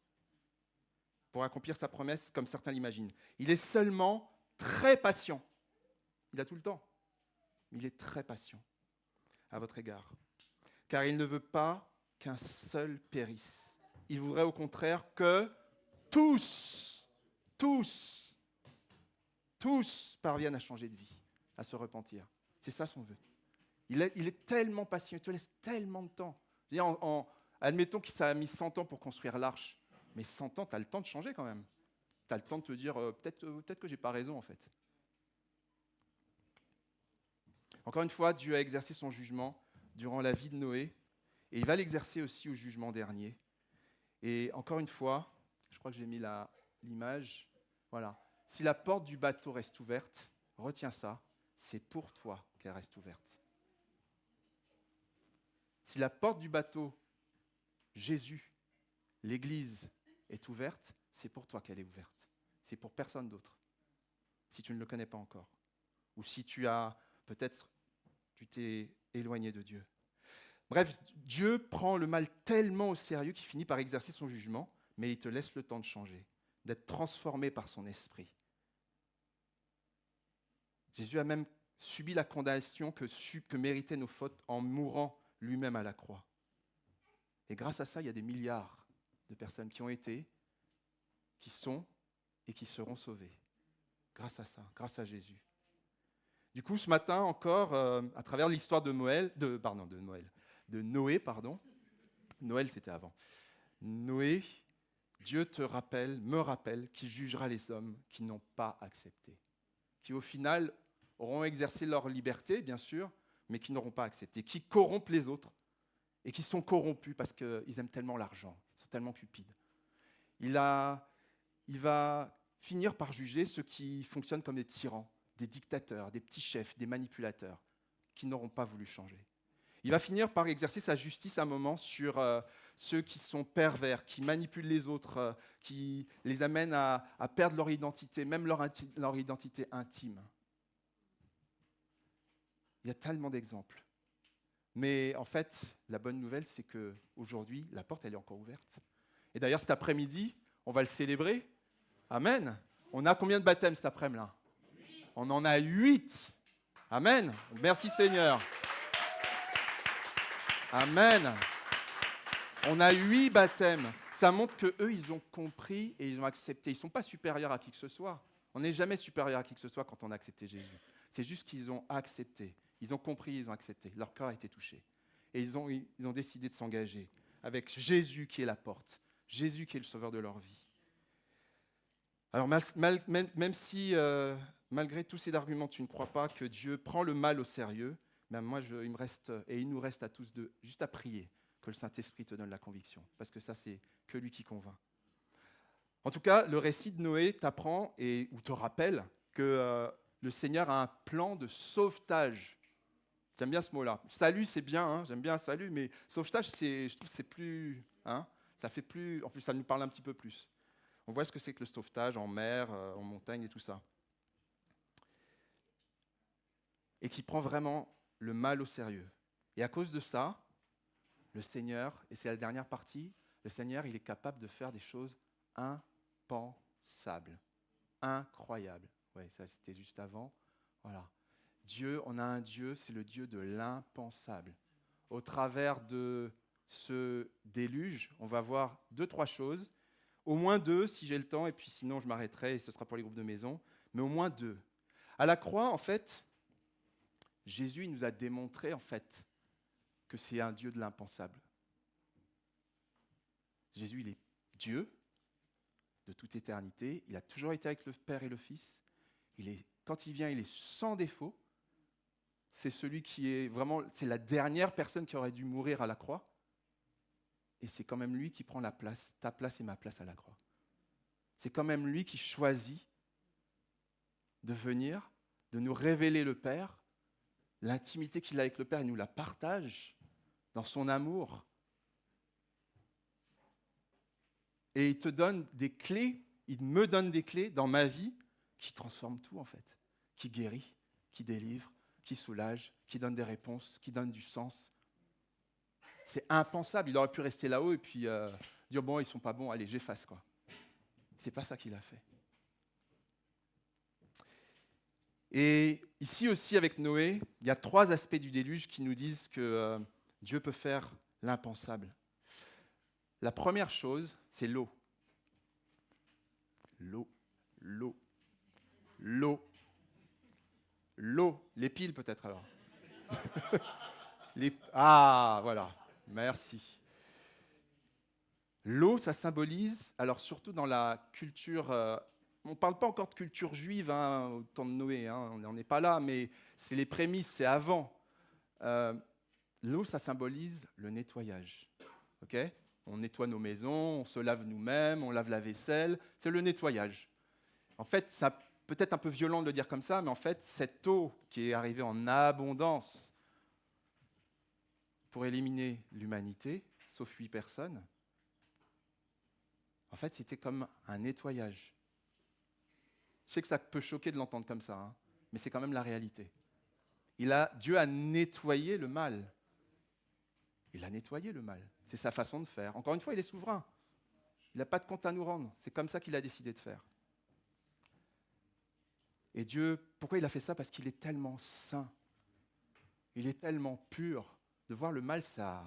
pour accomplir sa promesse, comme certains l'imaginent. Il est seulement très patient. Il a tout le temps. Il est très patient à votre égard. Car il ne veut pas qu'un seul périsse. Il voudrait au contraire que tous parviennent à changer de vie, à se repentir. C'est ça son vœu. Il est tellement patient, il te laisse tellement de temps. Admettons que ça a mis 100 ans pour construire l'arche, mais 100 ans, tu as le temps de changer quand même. Tu as le temps de te dire, peut-être que je n'ai pas raison en fait. Encore une fois, Dieu a exercé son jugement durant la vie de Noé, et il va l'exercer aussi au jugement dernier. Et encore une fois, je crois que j'ai mis l'image, voilà. Si la porte du bateau reste ouverte, retiens ça, c'est pour toi qu'elle reste ouverte. Si la porte du bateau, Jésus, l'Église, est ouverte, c'est pour toi qu'elle est ouverte. C'est pour personne d'autre. Si tu ne le connais pas encore. Ou si tu t'es éloigné de Dieu. Bref, Dieu prend le mal tellement au sérieux qu'il finit par exercer son jugement, mais il te laisse le temps de changer, d'être transformé par son esprit. Jésus a même subi la condamnation que méritaient nos fautes en mourant lui-même à la croix. Et grâce à ça, il y a des milliards de personnes qui ont été, qui sont et qui seront sauvées. Grâce à ça, grâce à Jésus. Du coup, ce matin encore, à travers l'histoire de Noé, Noël c'était avant. Noé, Dieu me rappelle qu'il jugera les hommes qui n'ont pas accepté, qui au final auront exercé leur liberté, bien sûr, mais qui n'auront pas accepté, qui corrompent les autres et qui sont corrompus parce qu'ils aiment tellement l'argent, ils sont tellement cupides. Il va finir par juger ceux qui fonctionnent comme des tyrans, des dictateurs, des petits chefs, des manipulateurs, qui n'auront pas voulu changer. Il va finir par exercer sa justice à un moment sur ceux qui sont pervers, qui manipulent les autres, qui les amènent à perdre leur identité, même leur identité intime. Il y a tellement d'exemples. Mais en fait, la bonne nouvelle, c'est qu'aujourd'hui, la porte, elle est encore ouverte. Et d'ailleurs, cet après-midi, on va le célébrer. Amen. On a combien de baptêmes cet après-midi-là? On en a 8. Amen. Merci Seigneur. Amen. On a 8 baptêmes. Ça montre qu'eux, ils ont compris et ils ont accepté. Ils ne sont pas supérieurs à qui que ce soit. On n'est jamais supérieur à qui que ce soit quand on a accepté Jésus. C'est juste qu'ils ont accepté. Ils ont compris, ils ont accepté. Leur cœur a été touché. Et ils ont décidé de s'engager avec Jésus qui est la porte. Jésus qui est le sauveur de leur vie. Alors, même si, malgré tous ces arguments, tu ne crois pas que Dieu prend le mal au sérieux, ben moi, il nous reste à tous juste à prier que le Saint-Esprit te donne la conviction. Parce que ça, c'est que lui qui convainc. En tout cas, le récit de Noé t'apprend ou te rappelle que le Seigneur a un plan de sauvetage. J'aime bien ce mot-là. Salut, c'est bien, hein, j'aime bien salut, mais sauvetage, je trouve que c'est plus... Hein, ça fait plus... En plus, ça nous parle un petit peu plus. On voit ce que c'est que le sauvetage en mer, en montagne et tout ça. Et qui prend vraiment le mal au sérieux. Et à cause de ça, le Seigneur, et c'est la dernière partie, le Seigneur, il est capable de faire des choses impensables, incroyables. Oui, ça c'était juste avant. Voilà. Dieu, on a un Dieu, c'est le Dieu de l'impensable. Au travers de ce déluge, on va voir 2-3 choses. Au moins 2, si j'ai le temps, et puis sinon je m'arrêterai, et ce sera pour les groupes de maison. Mais au moins 2. À la croix, en fait, Jésus il nous a démontré, en fait, que c'est un Dieu de l'impensable. Jésus, il est Dieu de toute éternité. Il a toujours été avec le Père et le Fils. Quand il vient, il est sans défaut. C'est celui qui est vraiment, c'est la dernière personne qui aurait dû mourir à la croix. Et c'est quand même lui qui prend la place, ta place et ma place à la croix. C'est quand même lui qui choisit de venir, de nous révéler le Père, l'intimité qu'il a avec le Père, il nous la partage dans son amour. Et il te donne des clés, il me donne des clés dans ma vie qui transforment tout en fait, qui guérit, qui délivre, qui soulage, qui donne des réponses, qui donne du sens. C'est impensable. Il aurait pu rester là-haut et puis dire bon, ils sont pas bons, allez, j'efface quoi. C'est pas ça qu'il a fait. Et ici aussi avec Noé, il y a 3 aspects du déluge qui nous disent que Dieu peut faire l'impensable. La première chose, c'est l'eau. L'eau. Les piles peut-être alors. Ah, voilà. Merci. L'eau, ça symbolise, alors surtout dans la culture, on ne parle pas encore de culture juive au temps de Noé, on n'en est pas là, mais c'est les prémices, c'est avant. L'eau, ça symbolise le nettoyage. Okay, on nettoie nos maisons, on se lave nous-mêmes, on lave la vaisselle, c'est le nettoyage. En fait, ça peut-être un peu violent de le dire comme ça, mais en fait, cette eau qui est arrivée en abondance pour éliminer l'humanité, sauf 8 personnes, en fait, c'était comme un nettoyage. Je sais que ça peut choquer de l'entendre comme ça, mais c'est quand même la réalité. Dieu a nettoyé le mal. Il a nettoyé le mal. C'est sa façon de faire. Encore une fois, il est souverain. Il n'a pas de compte à nous rendre. C'est comme ça qu'il a décidé de faire. Et Dieu, pourquoi il a fait ça? Parce qu'il est tellement saint. Il est tellement pur. De voir le mal, ça...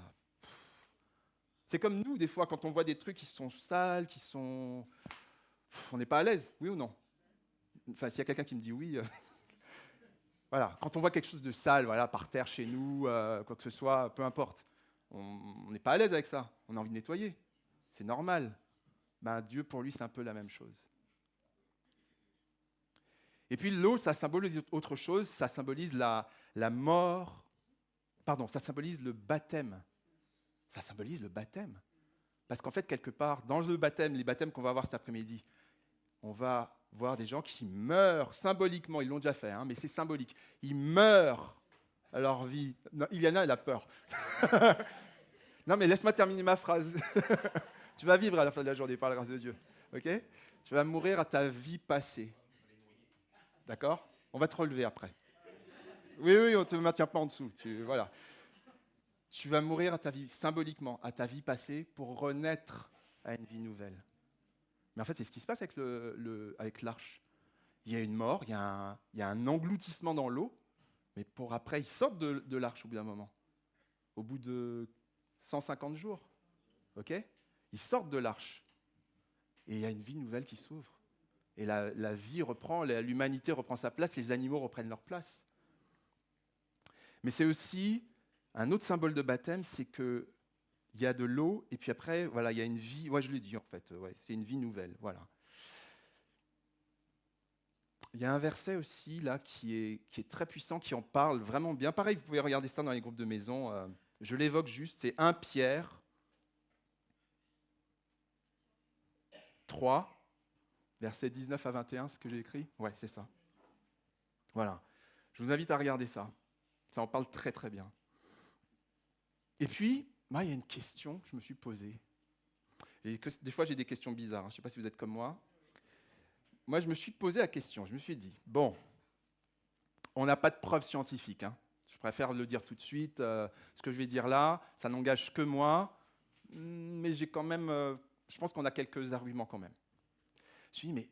C'est comme nous, des fois, quand on voit des trucs qui sont sales, qui sont... On n'est pas à l'aise, oui ou non? Enfin, s'il y a quelqu'un qui me dit oui... Voilà, quand on voit quelque chose de sale, voilà, par terre chez nous, quoi que ce soit, peu importe, on n'est pas à l'aise avec ça. On a envie de nettoyer. C'est normal. Ben, Dieu, pour lui, c'est un peu la même chose. Et puis l'eau, ça symbolise autre chose. Ça symbolise la mort. Pardon, ça symbolise le baptême. Ça symbolise le baptême. Parce qu'en fait, quelque part, dans le baptême, les baptêmes qu'on va avoir cet après-midi, on va voir des gens qui meurent symboliquement. Ils l'ont déjà fait, hein, mais c'est symbolique. Ils meurent à leur vie. Non, Iliana, elle a peur. Non, mais laisse-moi terminer ma phrase. Tu vas vivre à la fin de la journée, par la grâce de Dieu. Ok? Tu vas mourir à ta vie passée. D'accord? On va te relever après. Oui, on ne te maintient pas en dessous. Voilà. Tu vas mourir à ta vie, symboliquement, à ta vie passée pour renaître à une vie nouvelle. Mais en fait, c'est ce qui se passe avec l'arche. Il y a une mort, il y a un engloutissement dans l'eau, mais pour après, ils sortent de l'arche au bout d'un moment. Au bout de 150 jours. Ok? Ils sortent de l'arche. Et il y a une vie nouvelle qui s'ouvre. Et la vie reprend, l'humanité reprend sa place, les animaux reprennent leur place. Mais c'est aussi un autre symbole de baptême, c'est qu'il y a de l'eau, et puis après, voilà, il y a une vie. Ouais, je l'ai dit en fait, ouais, c'est une vie nouvelle. Voilà. Il y a un verset aussi là qui est très puissant, qui en parle vraiment bien. Pareil, vous pouvez regarder ça dans les groupes de maison. Je l'évoque juste, c'est 1 Pierre 3, versets 19 à 21, ce que j'ai écrit. Ouais, c'est ça. Voilà. Je vous invite à regarder ça. Ça en parle très très bien. Et puis, moi, il y a une question que je me suis posée. Et des fois, j'ai des questions bizarres. Je ne sais pas si vous êtes comme moi. Moi, je me suis posé la question. Je me suis dit, bon, on n'a pas de preuves scientifiques. Hein. Je préfère le dire tout de suite. Ce que je vais dire là, ça n'engage que moi. Mais j'ai quand même... je pense qu'on a quelques arguments quand même. Je me suis dit, mais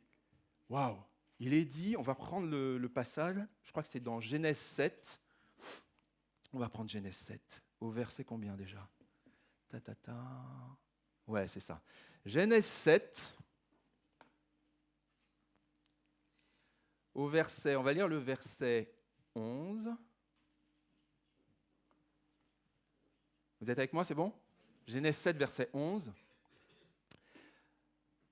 waouh, il est dit, on va prendre le passage, je crois que c'est dans Genèse 7. On va prendre Genèse 7. Au verset combien déjà? Ouais, c'est ça. Genèse 7. Au verset, on va lire le verset 11. Vous êtes avec moi, c'est bon? Genèse 7, verset 11.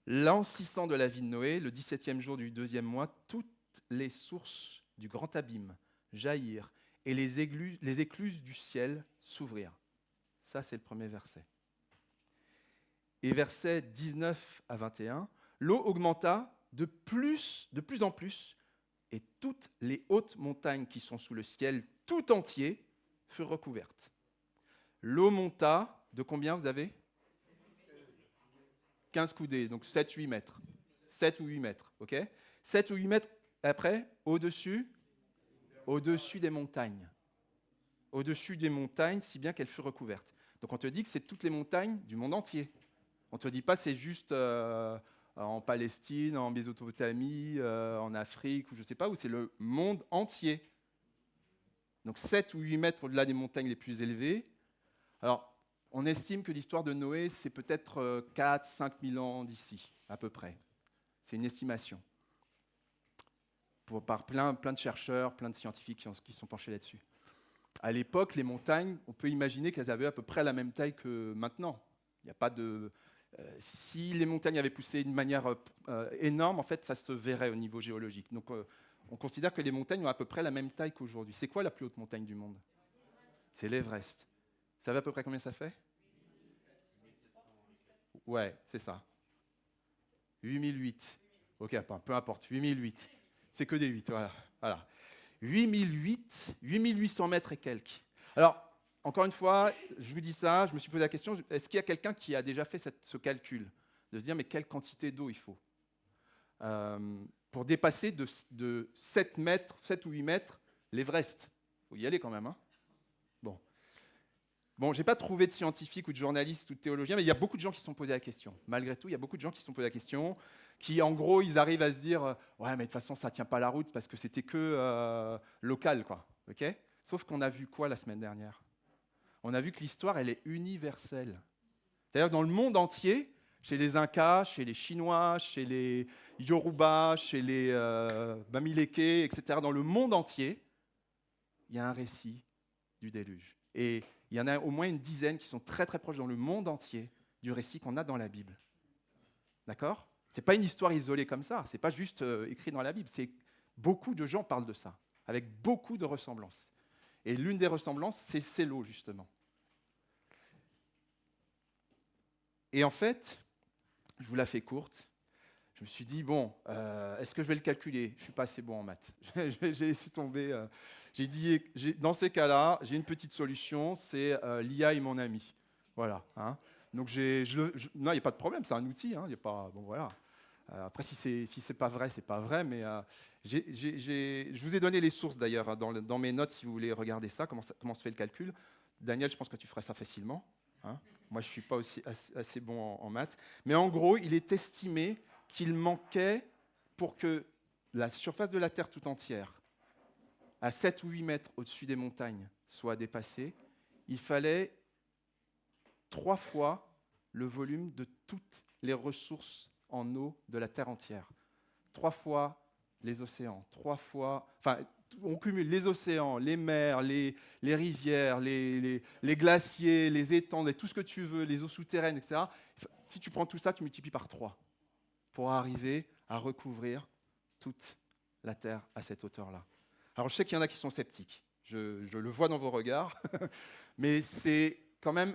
L'an 600 de la vie de Noé, le 17e jour du 2e mois, toutes les sources du grand abîme jaillirent et les écluses du ciel s'ouvrirent. Ça, c'est le premier verset. Et versets 19 à 21, l'eau augmenta de plus en plus, et toutes les hautes montagnes qui sont sous le ciel tout entier furent recouvertes. L'eau monta de combien vous avez? 15 coudées, donc 7-8 mètres. 7 ou 8 mètres, ok? 7 ou 8 mètres, après, au-dessus des montagnes. Au-dessus des montagnes, si bien qu'elles furent recouvertes. Donc on te dit que c'est toutes les montagnes du monde entier. On ne te dit pas c'est juste en Palestine, en Mésopotamie, en Afrique, ou je ne sais pas où, c'est le monde entier. Donc 7 ou 8 mètres au-delà des montagnes les plus élevées. Alors, on estime que l'histoire de Noé, c'est peut-être 4-5 000 ans d'ici, à peu près. C'est une estimation. Par plein de chercheurs, plein de scientifiques qui sont penchés là-dessus. À l'époque, les montagnes, on peut imaginer qu'elles avaient à peu près la même taille que maintenant. Il n'y a pas de... si les montagnes avaient poussé d'une manière énorme, en fait, ça se verrait au niveau géologique. Donc, on considère que les montagnes ont à peu près la même taille qu'aujourd'hui. C'est quoi la plus haute montagne du monde? C'est l'Everest. Vous savez à peu près combien ça fait? Ouais, c'est ça. 8008. Ok, peu importe, 8008. C'est que des 8, voilà. 8800 mètres et quelques. Alors, encore une fois, je vous dis ça, je me suis posé la question, est-ce qu'il y a quelqu'un qui a déjà fait ce calcul? De se dire, mais quelle quantité d'eau il faut pour dépasser de 7 mètres, 7 ou 8 mètres, l'Everest? Il faut y aller quand même, hein? Bon. Bon, je n'ai pas trouvé de scientifique ou de journaliste ou de théologien, mais il y a beaucoup de gens qui se sont posés la question. Malgré tout, il y a beaucoup de gens qui se sont posés la question, qui, en gros, ils arrivent à se dire ouais, mais de toute façon, ça ne tient pas la route parce que c'était que local, quoi. Okay, sauf qu'on a vu quoi la semaine dernière? On a vu que l'histoire, elle est universelle. C'est-à-dire que dans le monde entier, chez les Incas, chez les Chinois, chez les Yoruba, chez les Bamileke, etc., dans le monde entier, il y a un récit du déluge. Et il y en a au moins une dizaine qui sont très très proches dans le monde entier du récit qu'on a dans la Bible. D'accord? Ce n'est pas une histoire isolée comme ça, ce n'est pas juste écrit dans la Bible. Beaucoup de gens parlent de ça, avec beaucoup de ressemblances. Et l'une des ressemblances, c'est Sélo, justement. Et en fait, je vous la fais courte, je me suis dit, bon, est-ce que je vais le calculer? Je ne suis pas assez bon en maths. J'ai laissé tomber. J'ai dit, dans ces cas-là, j'ai une petite solution, c'est l'IA est mon ami. Voilà. Hein. Donc, non, il n'y a pas de problème, c'est un outil. Hein, y a pas, bon, voilà. Après, si c'est pas vrai, c'est pas vrai. Mais je vous ai donné les sources, d'ailleurs, hein, dans mes notes, si vous voulez regarder ça, comment se fait le calcul. Daniel, je pense que tu feras ça facilement. Hein. Moi, je ne suis pas aussi assez bon en maths. Mais en gros, il est estimé qu'il manquait, pour que la surface de la Terre tout entière, à 7 ou 8 mètres au-dessus des montagnes, soit dépassée, il fallait 3 fois le volume de toutes les ressources en eau de la Terre entière. 3 fois les océans, 3 fois... Enfin, on cumule les océans, les mers, les rivières, les glaciers, les étangs, tout ce que tu veux, les eaux souterraines, etc. Si tu prends tout ça, tu multiplies par 3 pour arriver à recouvrir toute la Terre à cette hauteur-là. Alors, je sais qu'il y en a qui sont sceptiques. Je le vois dans vos regards. Mais c'est quand même...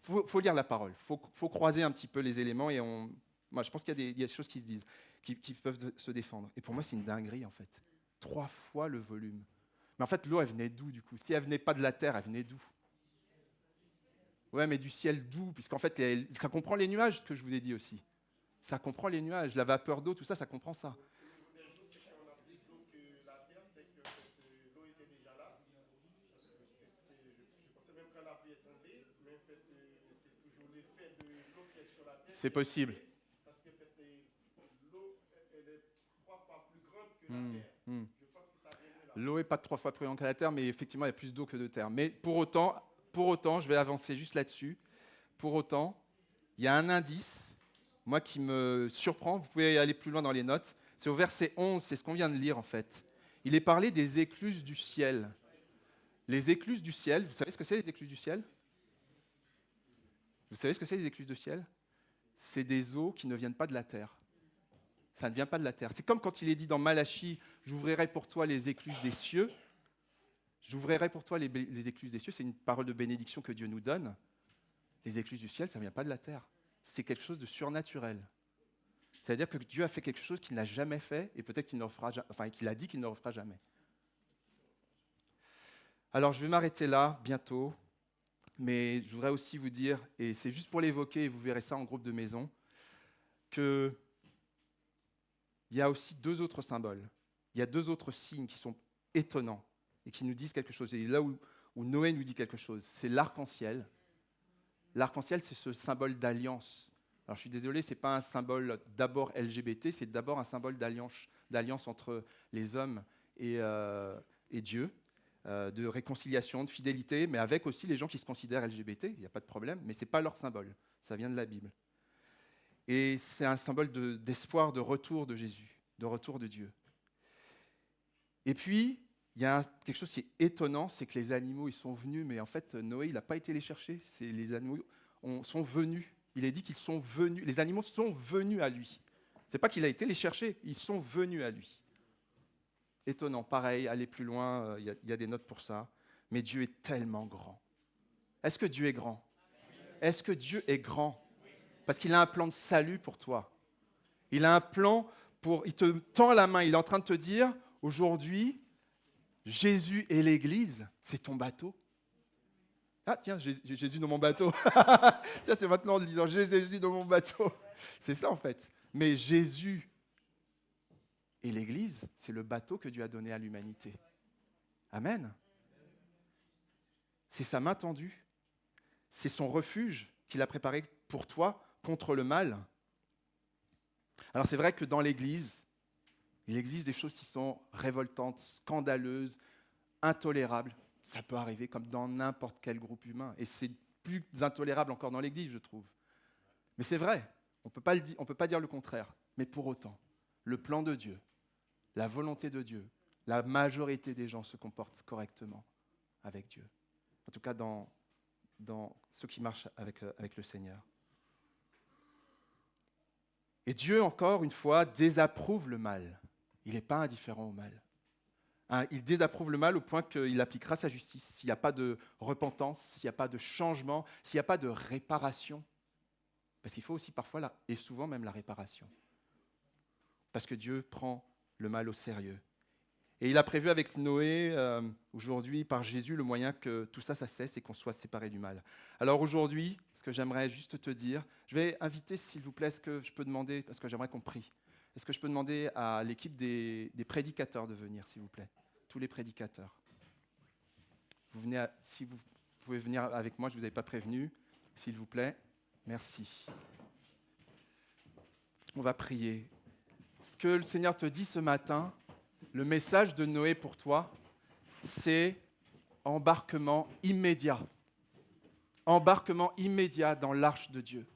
Il faut lire la parole. Il faut croiser un petit peu les éléments. Et moi, je pense qu'il y a des choses qui se disent, qui peuvent se défendre. Et pour moi, c'est une dinguerie, en fait. 3 fois le volume. Mais en fait, l'eau, elle venait d'où, du coup? Si elle venait pas de la terre, elle venait d'où? Ouais, mais du ciel d'où? Puisqu'en fait, ça comprend les nuages, ce que je vous ai dit aussi. Ça comprend les nuages, la vapeur d'eau, tout ça, ça comprend ça. C'est possible. Parce que l'eau, elle est 3 fois plus grande que la terre. Je pense que ça vient de là. L'eau n'est pas 3 fois plus grande que la terre, mais effectivement, il y a plus d'eau que de terre. Mais pour autant, je vais avancer juste là-dessus. Pour autant, il y a un indice, moi, qui me surprend. Vous pouvez aller plus loin dans les notes. C'est au verset 11, c'est ce qu'on vient de lire, en fait. Il est parlé des écluses du ciel. Les écluses du ciel, vous savez ce que c'est, les écluses du ciel? Vous savez ce que c'est, les écluses du ciel? C'est des eaux qui ne viennent pas de la terre. Ça ne vient pas de la terre. C'est comme quand il est dit dans Malachie, « J'ouvrirai pour toi les écluses des cieux ». J'ouvrirai pour toi les écluses des cieux. C'est une parole de bénédiction que Dieu nous donne. Les écluses du ciel, ça ne vient pas de la terre. C'est quelque chose de surnaturel. C'est-à-dire que Dieu a fait quelque chose qu'il n'a jamais fait et peut-être qu'il ne refera, qu'il a dit qu'il ne refera jamais. Alors, je vais m'arrêter là, bientôt. Mais je voudrais aussi vous dire, et c'est juste pour l'évoquer, et vous verrez ça en groupe de maison, qu'il y a aussi 2 autres symboles. Il y a 2 autres signes qui sont étonnants et qui nous disent quelque chose. Et là où Noé nous dit quelque chose, c'est l'arc-en-ciel. L'arc-en-ciel, c'est ce symbole d'alliance. Alors je suis désolé, ce n'est pas un symbole d'abord LGBT, c'est d'abord un symbole d'alliance entre les hommes et Dieu. De réconciliation, de fidélité, mais avec aussi les gens qui se considèrent LGBT, il n'y a pas de problème, mais ce n'est pas leur symbole, ça vient de la Bible. Et c'est un symbole d'espoir, de retour de Jésus, de retour de Dieu. Et puis, il y a quelque chose qui est étonnant, c'est que les animaux, ils sont venus, mais en fait, Noé, il n'a pas été les chercher, les animaux sont venus. Il est dit qu'ils sont venus, les animaux sont venus à lui. Ce n'est pas qu'il a été les chercher, ils sont venus à lui. Étonnant, pareil, aller plus loin, il y a des notes pour ça. Mais Dieu est tellement grand. Est-ce que Dieu est grand? Est-ce que Dieu est grand? Parce qu'il a un plan de salut pour toi. Il a un plan il te tend la main, il est en train de te dire, aujourd'hui, Jésus et l'Église, c'est ton bateau. Ah tiens, j'ai Jésus dans mon bateau. Ça, c'est maintenant en le disant, j'ai Jésus dans mon bateau. C'est ça en fait. Mais Jésus et l'Église, c'est le bateau que Dieu a donné à l'humanité. Amen. c'est sa main tendue, c'est son refuge qu'il a préparé pour toi contre le mal. Alors c'est vrai que dans l'Église, il existe des choses qui sont révoltantes, scandaleuses, intolérables. Ça peut arriver comme dans n'importe quel groupe humain. Et c'est plus intolérable encore dans l'Église, je trouve. Mais c'est vrai, on ne peut pas dire le contraire. Mais pour autant, le plan de Dieu, la volonté de Dieu, la majorité des gens se comportent correctement avec Dieu. En tout cas, dans ceux qui marchent avec le Seigneur. Et Dieu, encore une fois, désapprouve le mal. Il n'est pas indifférent au mal. Hein, il désapprouve le mal au point qu'il appliquera sa justice. S'il n'y a pas de repentance, s'il n'y a pas de changement, s'il n'y a pas de réparation. Parce qu'il faut aussi parfois, et souvent même la réparation. Parce que Dieu prend le mal au sérieux. Et il a prévu avec Noé, aujourd'hui, par Jésus, le moyen que tout ça cesse et qu'on soit séparés du mal. Alors aujourd'hui, ce que j'aimerais juste te dire, je vais inviter, s'il vous plaît, est-ce que je peux demander, parce que j'aimerais qu'on prie, est-ce que je peux demander à l'équipe des prédicateurs de venir, s'il vous plaît, tous les prédicateurs. Si vous pouvez venir avec moi, je ne vous avais pas prévenu, s'il vous plaît, merci. On va prier. Ce que le Seigneur te dit ce matin, le message de Noé pour toi, c'est embarquement immédiat. Embarquement immédiat dans l'arche de Dieu.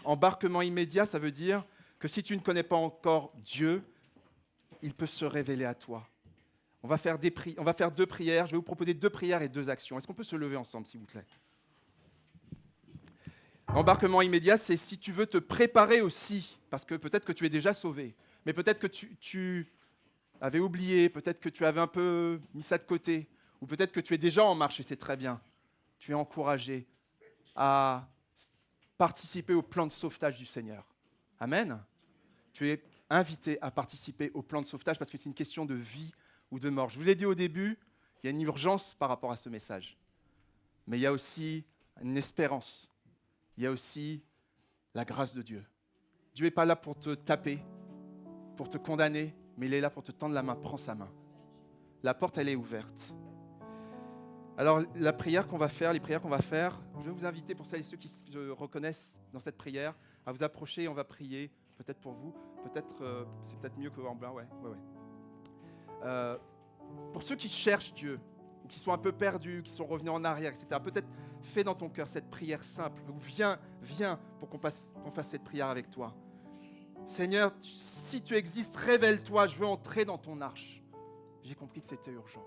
Embarquement immédiat, ça veut dire que si tu ne connais pas encore Dieu, il peut se révéler à toi. On va faire 2 prières. Je vais vous proposer 2 prières et 2 actions. Est-ce qu'on peut se lever ensemble, s'il vous plaît? Embarquement immédiat, c'est si tu veux te préparer aussi, parce que peut-être que tu es déjà sauvé, mais peut-être que tu avais oublié, peut-être que tu avais un peu mis ça de côté, ou peut-être que tu es déjà en marche et c'est très bien. Tu es encouragé à participer au plan de sauvetage du Seigneur. Amen. Tu es invité à participer au plan de sauvetage parce que c'est une question de vie ou de mort. Je vous l'ai dit au début, il y a une urgence par rapport à ce message. Mais il y a aussi une espérance. Il y a aussi la grâce de Dieu. Dieu n'est pas là pour te taper, pour te condamner, mais il est là pour te tendre la main. Prends sa main. La porte, elle est ouverte. Alors, la prière qu'on va faire, les prières qu'on va faire, je vais vous inviter pour celles et ceux qui se reconnaissent dans cette prière, à vous approcher et on va prier, peut-être pour vous, peut-être, c'est peut-être mieux qu'en blanc, ouais. Pour ceux qui cherchent Dieu, ou qui sont un peu perdus, qui sont revenus en arrière, etc., peut-être fais dans ton cœur cette prière simple, ou viens pour qu'on fasse cette prière avec toi. Seigneur, si tu existes, révèle-toi, je veux entrer dans ton arche. J'ai compris que c'était urgent.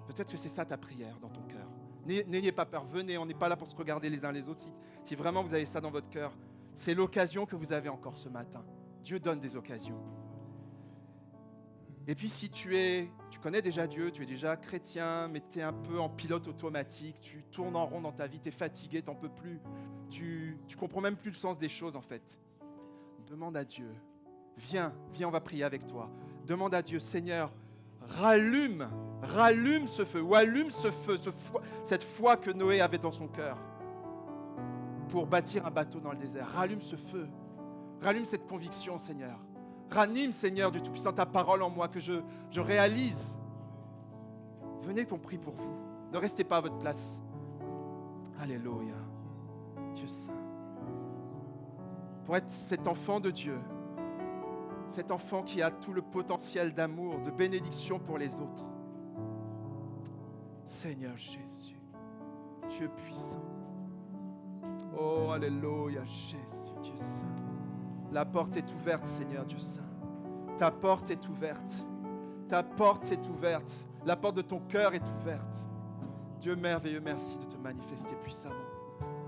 Peut-être que c'est ça ta prière dans ton cœur. N'ayez pas peur, venez, on n'est pas là pour se regarder les uns les autres. Si vraiment vous avez ça dans votre cœur, c'est l'occasion que vous avez encore ce matin. Dieu donne des occasions. Et puis si tu connais déjà Dieu, tu es déjà chrétien, mais tu es un peu en pilote automatique, tu tournes en rond dans ta vie, tu es fatigué, tu n'en peux plus, tu comprends même plus le sens des choses en fait. Demande à Dieu, viens, on va prier avec toi. Demande à Dieu, Seigneur, rallume ce feu, ou allume ce feu, cette foi que Noé avait dans son cœur pour bâtir un bateau dans le désert. Rallume ce feu, rallume cette conviction, Seigneur. Ranime, Seigneur Dieu Tout-Puissant, ta parole en moi, que je réalise. Venez qu'on prie pour vous. Ne restez pas à votre place. Alléluia. Dieu saint. Pour être cet enfant de Dieu, cet enfant qui a tout le potentiel d'amour, de bénédiction pour les autres. Seigneur Jésus, tu es puissant. Oh, alléluia, Jésus, Dieu saint. La porte est ouverte, Seigneur Dieu saint. Ta porte est ouverte. Ta porte est ouverte. La porte de ton cœur est ouverte. Dieu merveilleux, merci de te manifester puissamment.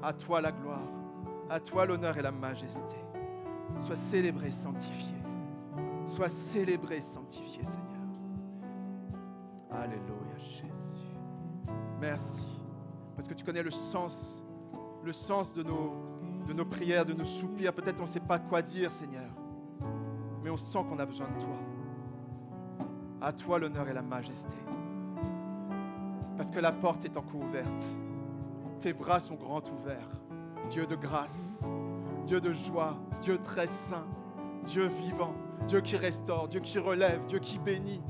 À toi la gloire, à toi l'honneur et la majesté. Sois célébré, sanctifié. Sois célébré, sanctifié, Seigneur. Alléluia, Jésus. Merci. Parce que tu connais le sens de nos prières, de nos soupirs. Peut-être on ne sait pas quoi dire, Seigneur. Mais on sent qu'on a besoin de toi. À toi l'honneur et la majesté. Parce que la porte est encore ouverte. Tes bras sont grands ouverts. Dieu de grâce, Dieu de joie, Dieu très saint, Dieu vivant, Dieu qui restaure, Dieu qui relève, Dieu qui bénit,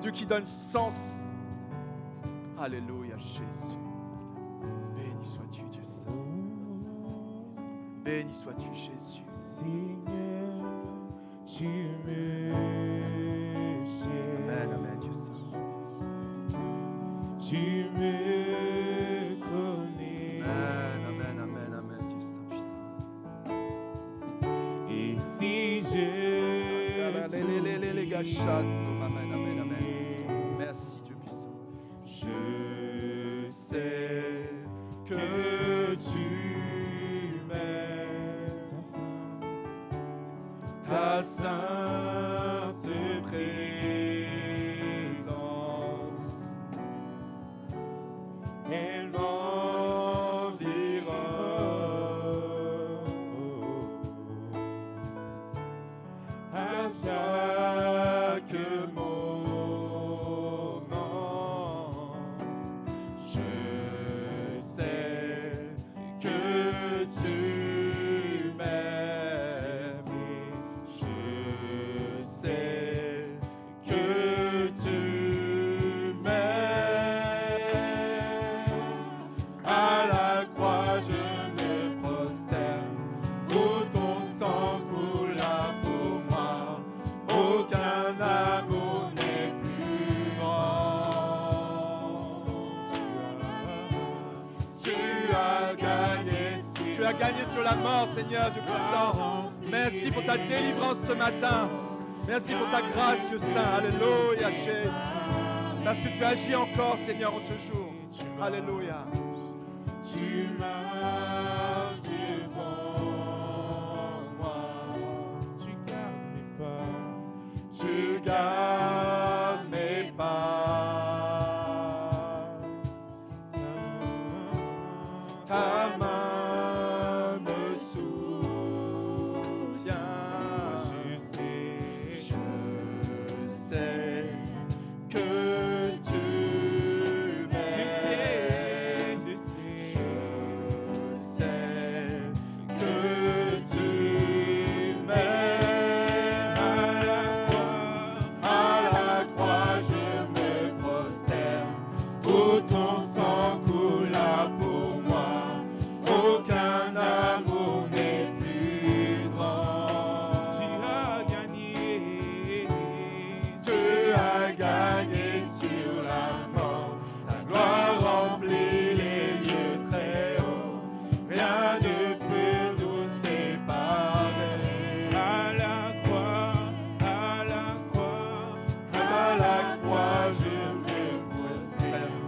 Dieu qui donne sens Alléluia, Jésus. Béni sois-tu, Dieu Saint. Béni sois-tu, Jésus. Seigneur, tu me cherches. Amen, amen, Dieu Saint. Tu me connais. Amen, amen, amen, amen, Dieu Saint, puissant. Et si je Amen, amen, amen. Merci, Dieu puissant. je sais que tu m'aimes, ta sainte présence, elle m'environne à chaque moment. Je sais que tu m'aimes. Je sais que tu m'aimes. À la croix, je me prosterne, où ton sang coula pour moi. Aucun amour n'est plus grand. Tu as gagné sur la mort, Seigneur Dieu puissant. Merci pour ta délivrance ce matin. Merci pour ta grâce, Dieu Saint. Alléluia, Jésus. Parce que tu agis encore, Seigneur, en ce jour. Alléluia. Tu marches devant moi, tu gardes mes pas, Tu gardes mes pas. Ta main me soutient. je sais que tu m'aimes. je sais Je sais que tu m'aimes. À la croix, je me prosterne, où ton sang coula pour moi. Aucun amour n'est plus grand. tu as gagné. Tu as gagné sur la mort. Ta gloire remplit les lieux très hauts. Rien ne peut nous séparer. À la croix, à la croix, À la croix, je me prosterne,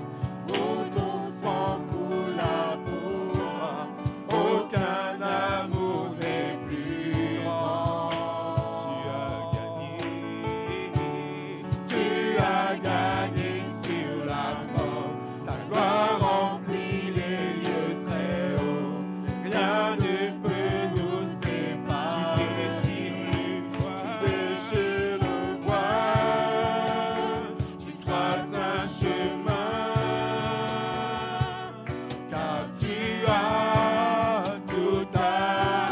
où ton sang coula pour moi. Aucun amour n'est plus grand. tu as gagné. Tu as gagné sur la mort. Ta gloire remplit les lieux très hauts. Rien ne peut nous séparer. Tu déchires le voile. Tu traces un chemin. Car tu as tout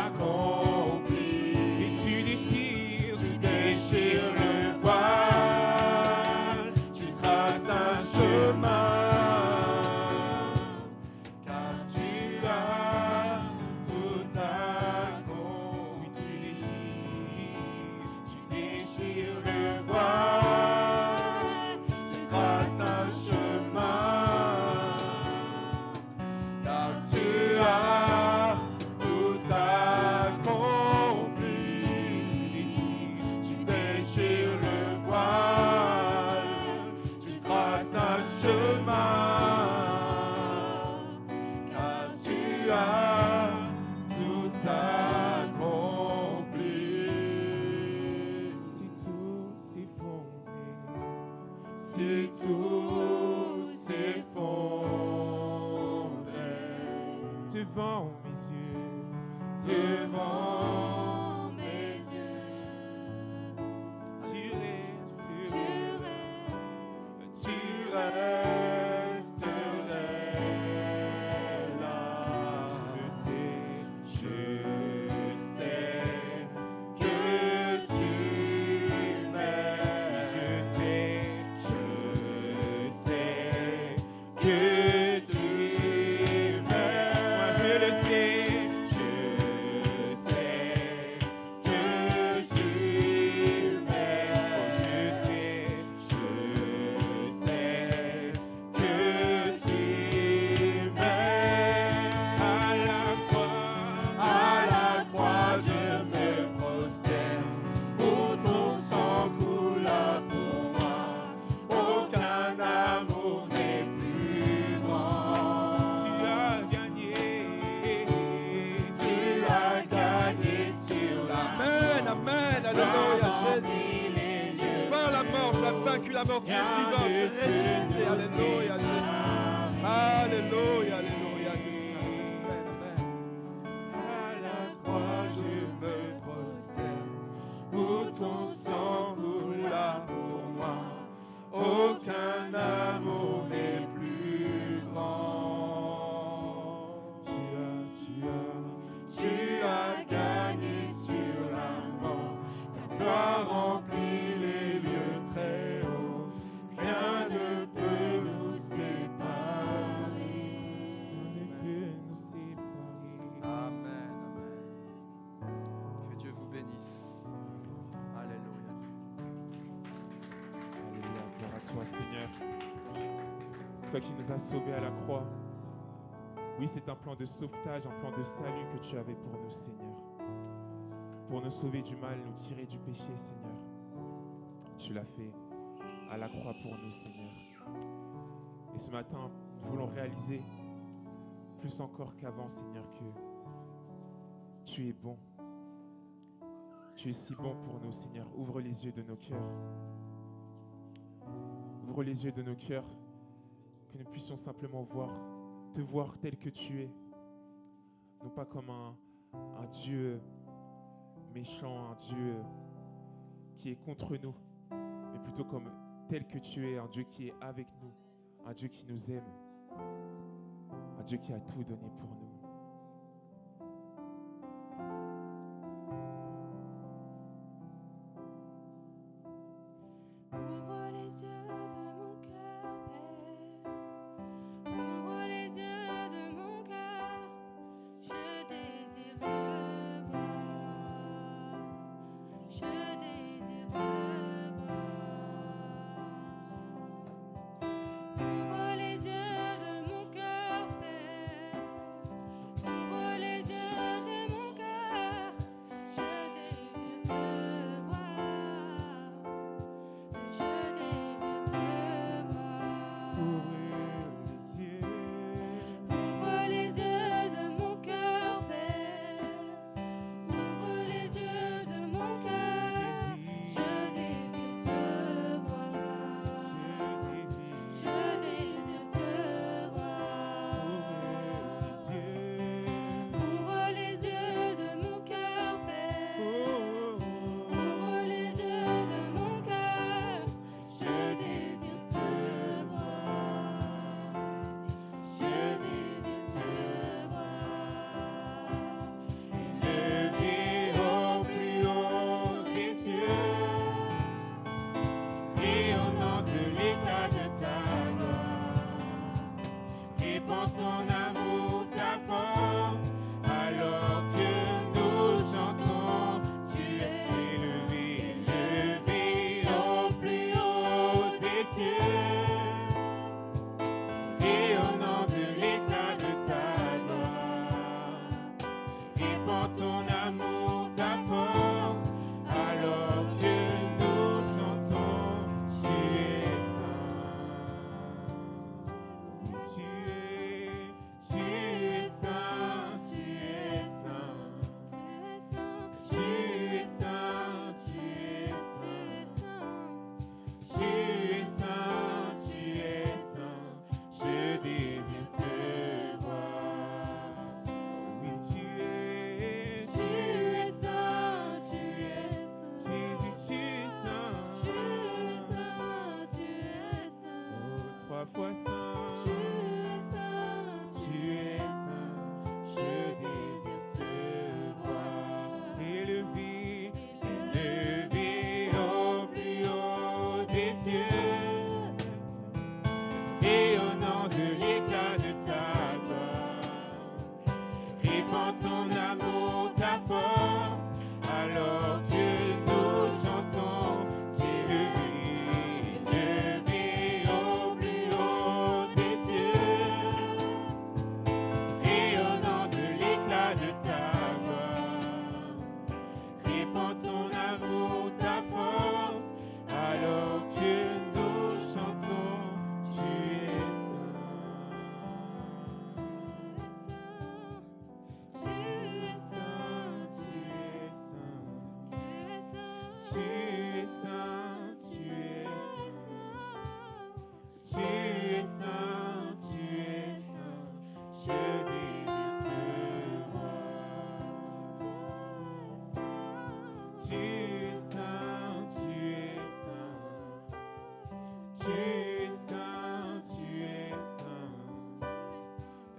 accompli. Et tu déchires, Tu déchires le voile, tu traces un chemin, car tu as tout accompli. Tu déchires le voile, tu traces un chemin, car tu as tout accompli. Tu déchires le voile, tu traces un chemin, car tu as tout accompli. si tout s'effondrait Si tout s'effondrait devant mes yeux, devant mes yeux, tu resterais. tu resterais là. Je sais que tu m'aimes. Je sais Alléluia, Jésus. Tu vaincs la mort, tu as vaincu la mort, tu es vivant, tu es ressuscité. Alléluia, Jésus. Alléluia, Alléluia, Dieu saint. Amen, amen. À la croix, je me prosterne, où ton sang coula pour moi. Aucun amour n'est plus grand. Tu as gagné sur la mort. Ta gloire remplit les lieux très hauts. Rien ne peut nous séparer. Rien ne peut nous séparer. Amen, amen. Que Dieu vous bénisse. Alléluia. Alléluia, gloire à toi Seigneur. Toi qui nous as sauvés à la croix. Oui, c'est un plan de sauvetage, un plan de salut que tu avais pour nous, Seigneur. Pour nous sauver du mal, nous tirer du péché, Seigneur. Tu l'as fait à la croix pour nous, Seigneur. Et ce matin, nous voulons réaliser plus encore qu'avant, Seigneur, que tu es bon. Tu es si bon pour nous, Seigneur. Ouvre les yeux de nos cœurs. Ouvre les yeux de nos cœurs, que nous puissions simplement te voir tel que tu es. Non pas comme un Dieu méchant, un Dieu qui est contre nous, mais plutôt comme tel que tu es, un Dieu qui est avec nous, un Dieu qui nous aime, un Dieu qui a tout donné pour nous. Ouvre les yeux de mon cœur, Père. Ouvre les yeux de mon cœur. Je désire te voir. Je désire te voir. Ouvre les yeux de mon cœur, Père. Ouvre les yeux de mon cœur. Je désire te voir. Je désire te voir. Ouvre les yeux de mon cœur, Père. Ouvre les yeux de mon cœur. Je désire te voir. Je désire te voir. Ouvre les yeux de mon cœur, Père. Ouvre les yeux de mon cœur. Je désire te voir. Je désire te voir. Élevé au plus haut des cieux, rayonnant de l'éclat de ta gloire, répand ton amour, ta force, alors que nous chantons, tu es élevé, élevé au plus haut des cieux, rayonnant de l'éclat de ta gloire, répand ton amour, ta force, alors que nous chantons, tu es saint, tu es saint, tu es saint, tu es saint, tu es saint, tu es saint, tu es saint, je désire te voir. Oui, tu es saint, tu es saint, Jésus, tu es saint, Tu es saint, tu es saint. oh, 3 fois saint, Tu es saint, tu es saint, je désire te voir. Élevé, élevé au plus haut des cieux, rayonnant de l'éclat de ta gloire, répand ton amour, ta force, alors que nous chantons, tu es élevé au plus haut des cieux, rayonnant de l'éclat de ta gloire, répand ton amour, ta force, alors que nous chantons, tu es saint. Tu es saint, tu es saint, Tu es saint, tu es saint. Tu es saint, tu es saint.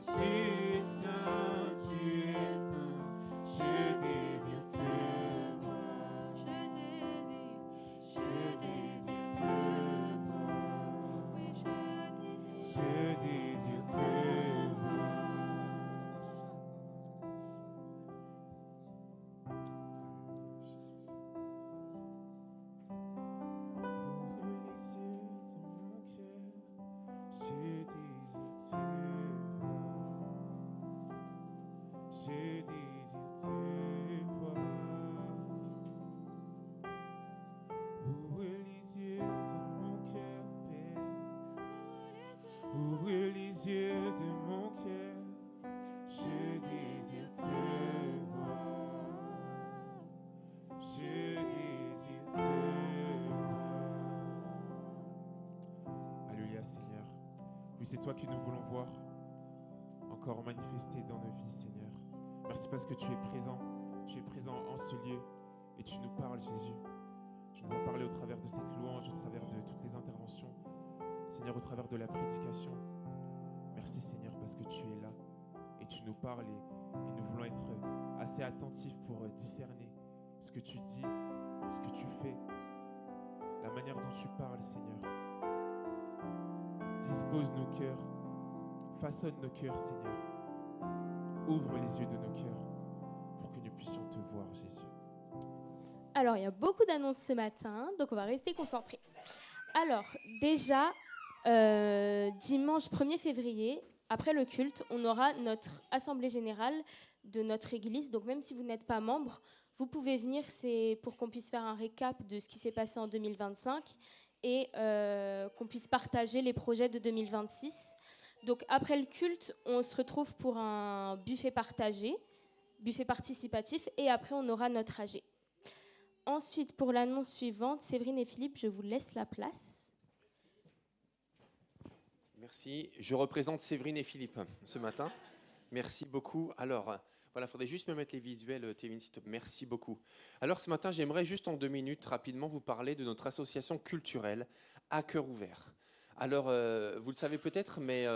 Tu es saint, tu es saint. Je désire te voir. Je désire te voir. Je désire te voir. Ouvre les yeux de mon cœur, je désire te voir. Je désire te voir. Ouvre les yeux de mon cœur, Père. Ouvre les yeux de mon cœur, je désire te voir. Je désire te voir. Alléluia, Seigneur. Oui, c'est toi que nous voulons voir encore manifester dans nos vies, Seigneur. Merci parce que tu es présent. Tu es présent en ce lieu et tu nous parles, Jésus. Tu nous as parlé au travers de cette louange, au travers de toutes les interventions. Seigneur, au travers de la prédication. Merci, Seigneur, parce que tu es là et tu nous parles et nous voulons être assez attentifs pour discerner ce que tu dis, ce que tu fais, la manière dont tu parles, Seigneur. Dispose nos cœurs, façonne nos cœurs, Seigneur. Ouvre les yeux de nos cœurs pour que nous puissions te voir, Jésus. Alors, il y a beaucoup d'annonces ce matin, donc on va rester concentrés. Alors, déjà, dimanche 1er février, après le culte, on aura notre assemblée générale de notre église. Donc, même si vous n'êtes pas membre, vous pouvez venir, c'est pour qu'on puisse faire un récap de ce qui s'est passé en 2025 et qu'on puisse partager les projets de 2026. Donc, après le culte, on se retrouve pour un buffet partagé, buffet participatif, et après, on aura notre AG. Ensuite, pour l'annonce suivante, Séverine et Philippe, je vous laisse la place. Merci. Je représente Séverine et Philippe ce matin. Merci beaucoup. Alors, voilà, il faudrait juste me mettre les visuels, Tévin, s'il te plaît. Merci beaucoup. Alors, ce matin, j'aimerais juste en 2 minutes, rapidement, vous parler de notre association culturelle À Cœur Ouvert. Alors, vous le savez peut-être, mais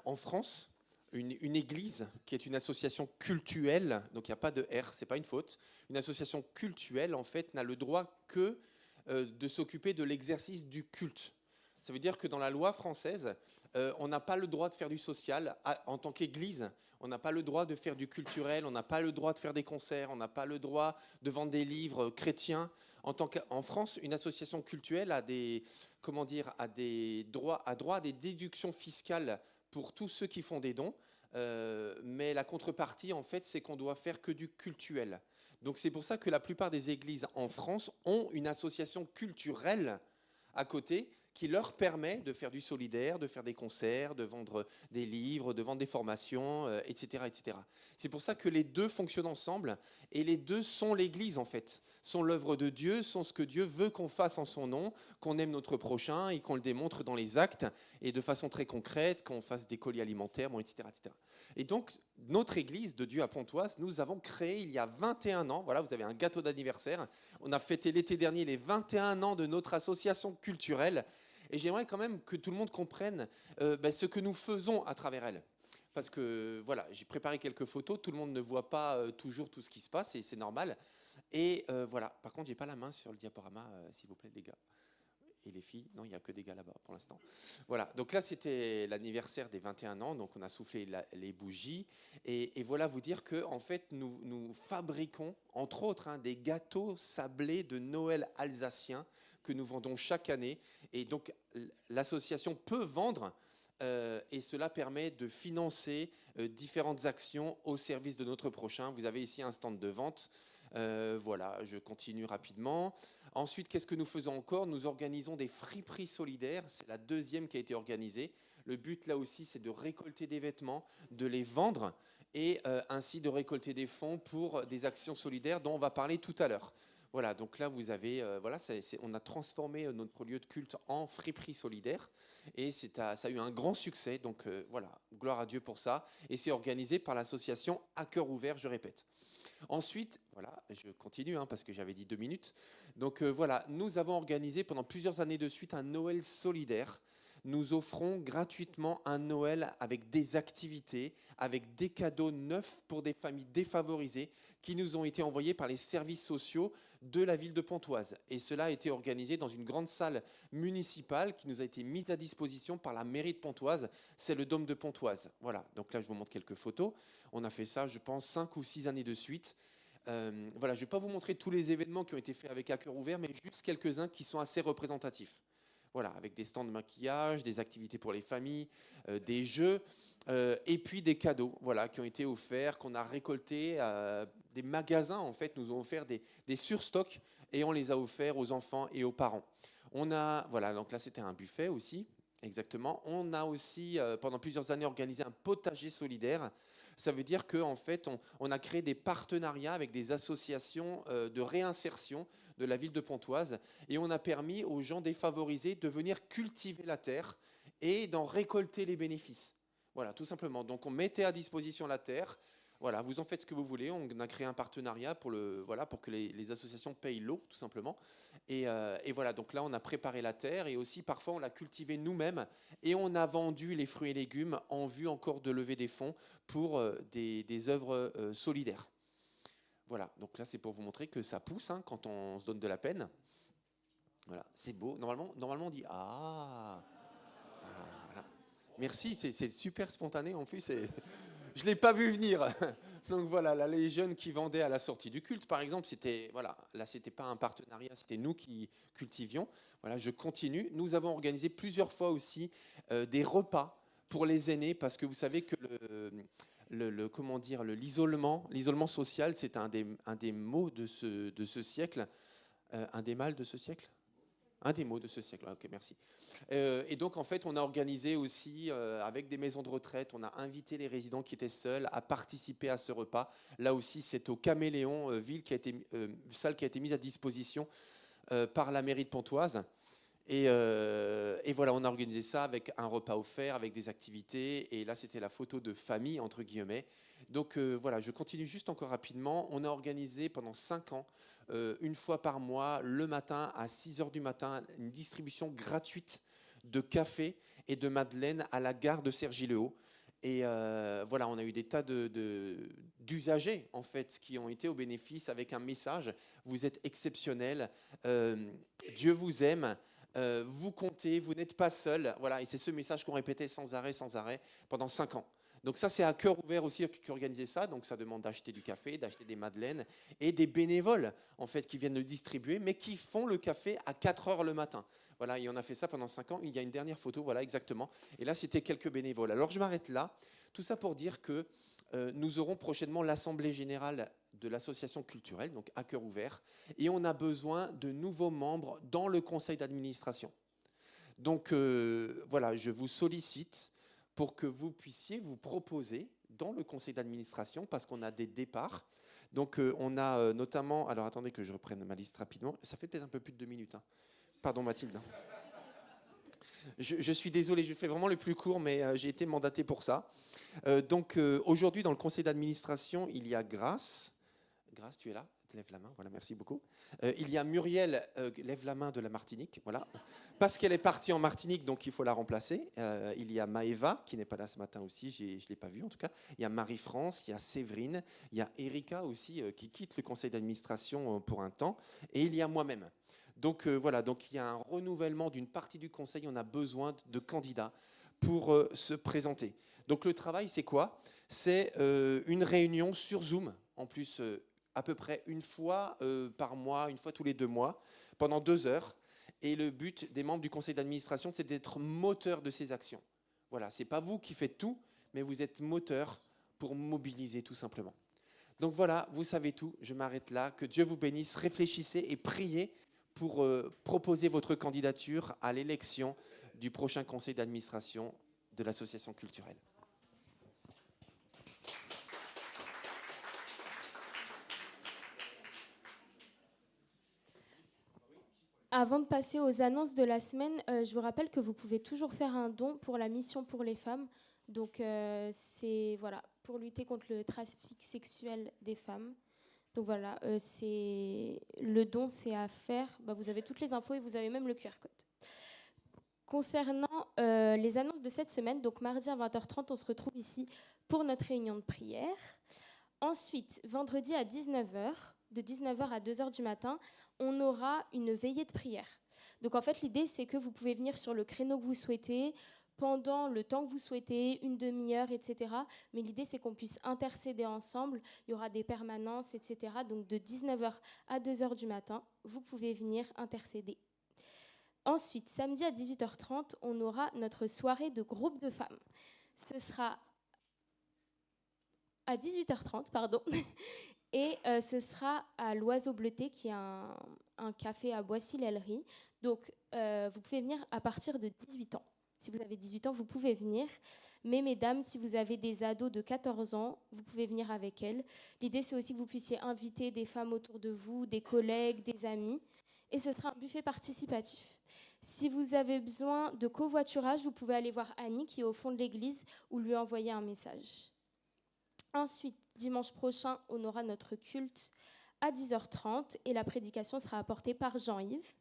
en France, une église qui est une association cultuelle, donc il n'y a pas de R, c'est pas une faute, une association cultuelle, en fait, n'a le droit que de s'occuper de l'exercice du culte. Ça veut dire que dans la loi française, on n'a pas le droit de faire du social. En tant qu'église, on n'a pas le droit de faire du culturel, on n'a pas le droit de faire des concerts, on n'a pas le droit de vendre des livres chrétiens. En France, une association cultuelle a droit à des déductions fiscales pour tous ceux qui font des dons, mais la contrepartie, en fait, c'est qu'on doit faire que du cultuel. Donc c'est pour ça que la plupart des églises en France ont une association culturelle à côté qui leur permet de faire du solidaire, de faire des concerts, de vendre des livres, de vendre des formations, etc., etc. C'est pour ça que les deux fonctionnent ensemble et les deux sont l'Église en fait, sont l'œuvre de Dieu, sont ce que Dieu veut qu'on fasse en son nom, qu'on aime notre prochain et qu'on le démontre dans les actes et de façon très concrète, qu'on fasse des colis alimentaires, bon, etc., etc. Et donc, notre Église de Dieu à Pontoise, nous avons créé il y a 21 ans, voilà, vous avez un gâteau d'anniversaire, on a fêté l'été dernier les 21 ans de notre association culturelle. Et j'aimerais quand même que tout le monde comprenne ce que nous faisons à travers elle. Parce que voilà, j'ai préparé quelques photos, tout le monde ne voit pas toujours tout ce qui se passe et c'est normal. Et voilà, par contre, j'ai pas la main sur le diaporama, s'il vous plaît, les gars. Et les filles, non, il n'y a que des gars là-bas pour l'instant. Voilà, donc là, c'était l'anniversaire des 21 ans, donc on a soufflé les bougies. Et voilà, vous dire que en fait, nous fabriquons, entre autres, des gâteaux sablés de Noël alsaciens que nous vendons chaque année. Et donc, l'association peut vendre et cela permet de financer différentes actions au service de notre prochain. Vous avez ici un stand de vente. Voilà, je continue rapidement. Ensuite, qu'est-ce que nous faisons encore? Nous organisons des friperies solidaires. C'est la deuxième qui a été organisée. Le but, là aussi, c'est de récolter des vêtements, de les vendre et ainsi de récolter des fonds pour des actions solidaires dont on va parler tout à l'heure. Voilà, donc là, vous avez, on a transformé notre lieu de culte en friperie solidaire et ça a eu un grand succès. Donc voilà, gloire à Dieu pour ça. Et c'est organisé par l'association À Cœur Ouvert, je répète. Ensuite, voilà, je continue parce que j'avais dit 2 minutes. Donc voilà, nous avons organisé pendant plusieurs années de suite un Noël solidaire. Nous offrons gratuitement un Noël avec des activités, avec des cadeaux neufs pour des familles défavorisées qui nous ont été envoyés par les services sociaux de la ville de Pontoise. Et cela a été organisé dans une grande salle municipale qui nous a été mise à disposition par la mairie de Pontoise. C'est le Dôme de Pontoise. Voilà, donc là je vous montre quelques photos. On a fait ça, je pense, 5 ou 6 années de suite. Voilà, je ne vais pas vous montrer tous les événements qui ont été faits avec À Cœur Ouvert, mais juste quelques-uns qui sont assez représentatifs. Voilà, avec des stands de maquillage, des activités pour les familles, des jeux, et puis des cadeaux, voilà, qui ont été offerts, qu'on a récoltés. Des magasins, en fait, nous ont offert des surstocks et on les a offerts aux enfants et aux parents. On a, voilà, donc là, c'était un buffet aussi, exactement. On a aussi, pendant plusieurs années, organisé un potager solidaire. Ça veut dire qu'en fait, on a créé des partenariats avec des associations de réinsertion de la ville de Pontoise et on a permis aux gens défavorisés de venir cultiver la terre et d'en récolter les bénéfices. Voilà, tout simplement. Donc, on mettait à disposition la terre. Voilà, vous en faites ce que vous voulez. On a créé un partenariat pour que les associations payent l'eau, tout simplement. Et voilà, donc là, on a préparé la terre et aussi, parfois, on l'a cultivée nous-mêmes et on a vendu les fruits et légumes en vue encore de lever des fonds pour des œuvres solidaires. Voilà, donc là, c'est pour vous montrer que ça pousse quand on se donne de la peine. Voilà, c'est beau. Normalement, on dit « Ah !» Voilà. Merci, c'est super spontané en plus. Je ne l'ai pas vu venir. Donc voilà, là, les jeunes qui vendaient à la sortie du culte, par exemple, voilà, là, ce n'était pas un partenariat, c'était nous qui cultivions. Voilà, je continue. Nous avons organisé plusieurs fois aussi des repas pour les aînés, parce que vous savez que l'isolement social, c'est un des maux de ce siècle, un des mâles de ce siècle. Un des mots de ce siècle. Ok, merci. Et donc, en fait, on a organisé aussi, avec des maisons de retraite, on a invité les résidents qui étaient seuls à participer à ce repas. Là aussi, c'est au Caméléon, salle qui a été mise à disposition par la mairie de Pontoise. Et voilà, on a organisé ça avec un repas offert, avec des activités. Et là, c'était la photo de famille, entre guillemets. Donc voilà, je continue juste encore rapidement. On a organisé pendant 5 ans, une fois par mois, le matin à 6h du matin, une distribution gratuite de café et de madeleine à la gare de Cergy-le-Haut. Et voilà, on a eu des tas d'usagers, en fait, qui ont été au bénéfice avec un message. Vous êtes exceptionnels, Dieu vous aime. Vous comptez, vous n'êtes pas seul. Voilà, et c'est ce message qu'on répétait sans arrêt pendant 5 ans. Donc ça, c'est À Cœur Ouvert aussi qui organisait ça. Donc ça demande d'acheter du café, d'acheter des madeleines et des bénévoles, en fait, qui viennent le distribuer, mais qui font le café à 4h le matin. Voilà, et on a fait ça pendant 5 ans. Il y a une dernière photo, voilà, exactement. Et là, c'était quelques bénévoles. Alors, je m'arrête là. Tout ça pour dire que nous aurons prochainement l'Assemblée générale de l'association culturelle, donc À Cœur Ouvert, et on a besoin de nouveaux membres dans le conseil d'administration. Donc voilà, je vous sollicite pour que vous puissiez vous proposer dans le conseil d'administration, parce qu'on a des départs. Donc on a notamment, alors attendez que je reprenne ma liste rapidement, ça fait peut-être un peu plus de 2 minutes. Pardon Mathilde. Je suis désolé, je fais vraiment le plus court, mais j'ai été mandaté pour ça. Donc aujourd'hui, dans le conseil d'administration, il y a Grace. Grace, tu es là? Lève la main, voilà, merci beaucoup. Il y a Muriel, lève la main de la Martinique, voilà. Parce qu'elle est partie en Martinique, donc il faut la remplacer. Il y a Maëva, qui n'est pas là ce matin aussi, je ne l'ai pas vue en tout cas. Il y a Marie-France, il y a Séverine, il y a Erika aussi, qui quitte le conseil d'administration pour un temps. Et il y a moi-même. Donc voilà, donc il y a un renouvellement d'une partie du conseil, on a besoin de candidats pour se présenter. Donc le travail, c'est quoi? C'est une réunion sur Zoom, en plus à peu près une fois par mois, une fois tous les 2 mois, pendant 2 heures. Et le but des membres du conseil d'administration, c'est d'être moteur de ces actions. Voilà, ce n'est pas vous qui faites tout, mais vous êtes moteur pour mobiliser tout simplement. Donc voilà, vous savez tout, je m'arrête là. Que Dieu vous bénisse, réfléchissez et priez pour proposer votre candidature à l'élection du prochain conseil d'administration de l'association culturelle. Avant de passer aux annonces de la semaine, je vous rappelle que vous pouvez toujours faire un don pour la mission pour les femmes. Donc c'est voilà, pour lutter contre le trafic sexuel des femmes. Donc voilà, le don, c'est à faire. Bah, vous avez toutes les infos et vous avez même le QR code. Concernant les annonces de cette semaine, donc mardi à 20h30, on se retrouve ici pour notre réunion de prière. Ensuite, vendredi à 19h, de 19h à 2h du matin, on aura une veillée de prière. Donc en fait, l'idée, c'est que vous pouvez venir sur le créneau que vous souhaitez, pendant le temps que vous souhaitez, une demi-heure, etc. Mais l'idée, c'est qu'on puisse intercéder ensemble. Il y aura des permanences, etc. Donc de 19h à 2h du matin, vous pouvez venir intercéder. Ensuite, samedi à 18h30, on aura notre soirée de groupe de femmes. Ce sera à 18h30, pardon. Et ce sera à l'Oiseau Bleuté, qui est un café à Boissy-l'Aillerie. Donc, vous pouvez venir à partir de 18 ans. Si vous avez 18 ans, vous pouvez venir. Mais mesdames, si vous avez des ados de 14 ans, vous pouvez venir avec elles. L'idée, c'est aussi que vous puissiez inviter des femmes autour de vous, des collègues, des amis. Et ce sera un buffet participatif. Si vous avez besoin de covoiturage, vous pouvez aller voir Annie, qui est au fond de l'église, ou lui envoyer un message. Ensuite, dimanche prochain, on aura notre culte à 10h30 et la prédication sera apportée par Jean-Yves.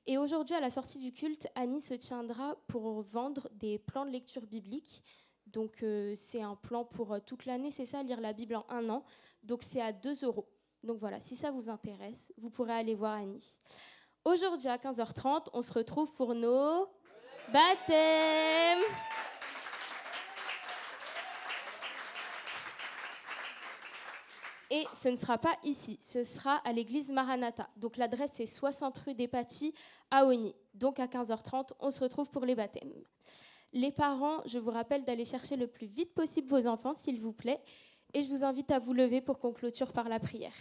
Et aujourd'hui, à la sortie du culte, Annie se tiendra pour vendre des plans de lecture biblique. Donc, c'est un plan pour toute l'année, c'est ça, lire la Bible en 1 an. Donc, c'est à 2 €. Donc voilà, si ça vous intéresse, vous pourrez aller voir Annie. Aujourd'hui, à 15h30, on se retrouve pour nos baptêmes. Et ce ne sera pas ici, ce sera à l'église Maranatha. Donc l'adresse est 60 rue des Patis à Ogny. Donc à 15h30, on se retrouve pour les baptêmes. Les parents, je vous rappelle d'aller chercher le plus vite possible vos enfants, s'il vous plaît. Et je vous invite à vous lever pour qu'on clôture par la prière.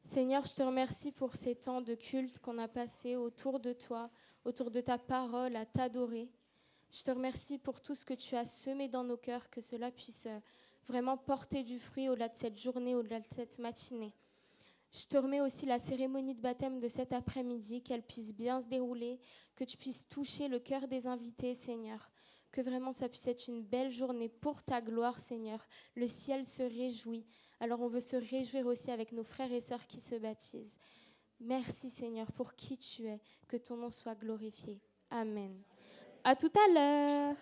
Seigneur, je te remercie pour ces temps de culte qu'on a passés autour de toi, autour de ta parole, à t'adorer. Je te remercie pour tout ce que tu as semé dans nos cœurs, que cela puisse vraiment porter du fruit au-delà de cette journée, au-delà de cette matinée. Je te remets aussi la cérémonie de baptême de cet après-midi, qu'elle puisse bien se dérouler, que tu puisses toucher le cœur des invités, Seigneur. Que vraiment ça puisse être une belle journée pour ta gloire, Seigneur. Le ciel se réjouit. Alors on veut se réjouir aussi avec nos frères et sœurs qui se baptisent. Merci, Seigneur, pour qui tu es. Que ton nom soit glorifié. Amen. À tout à l'heure.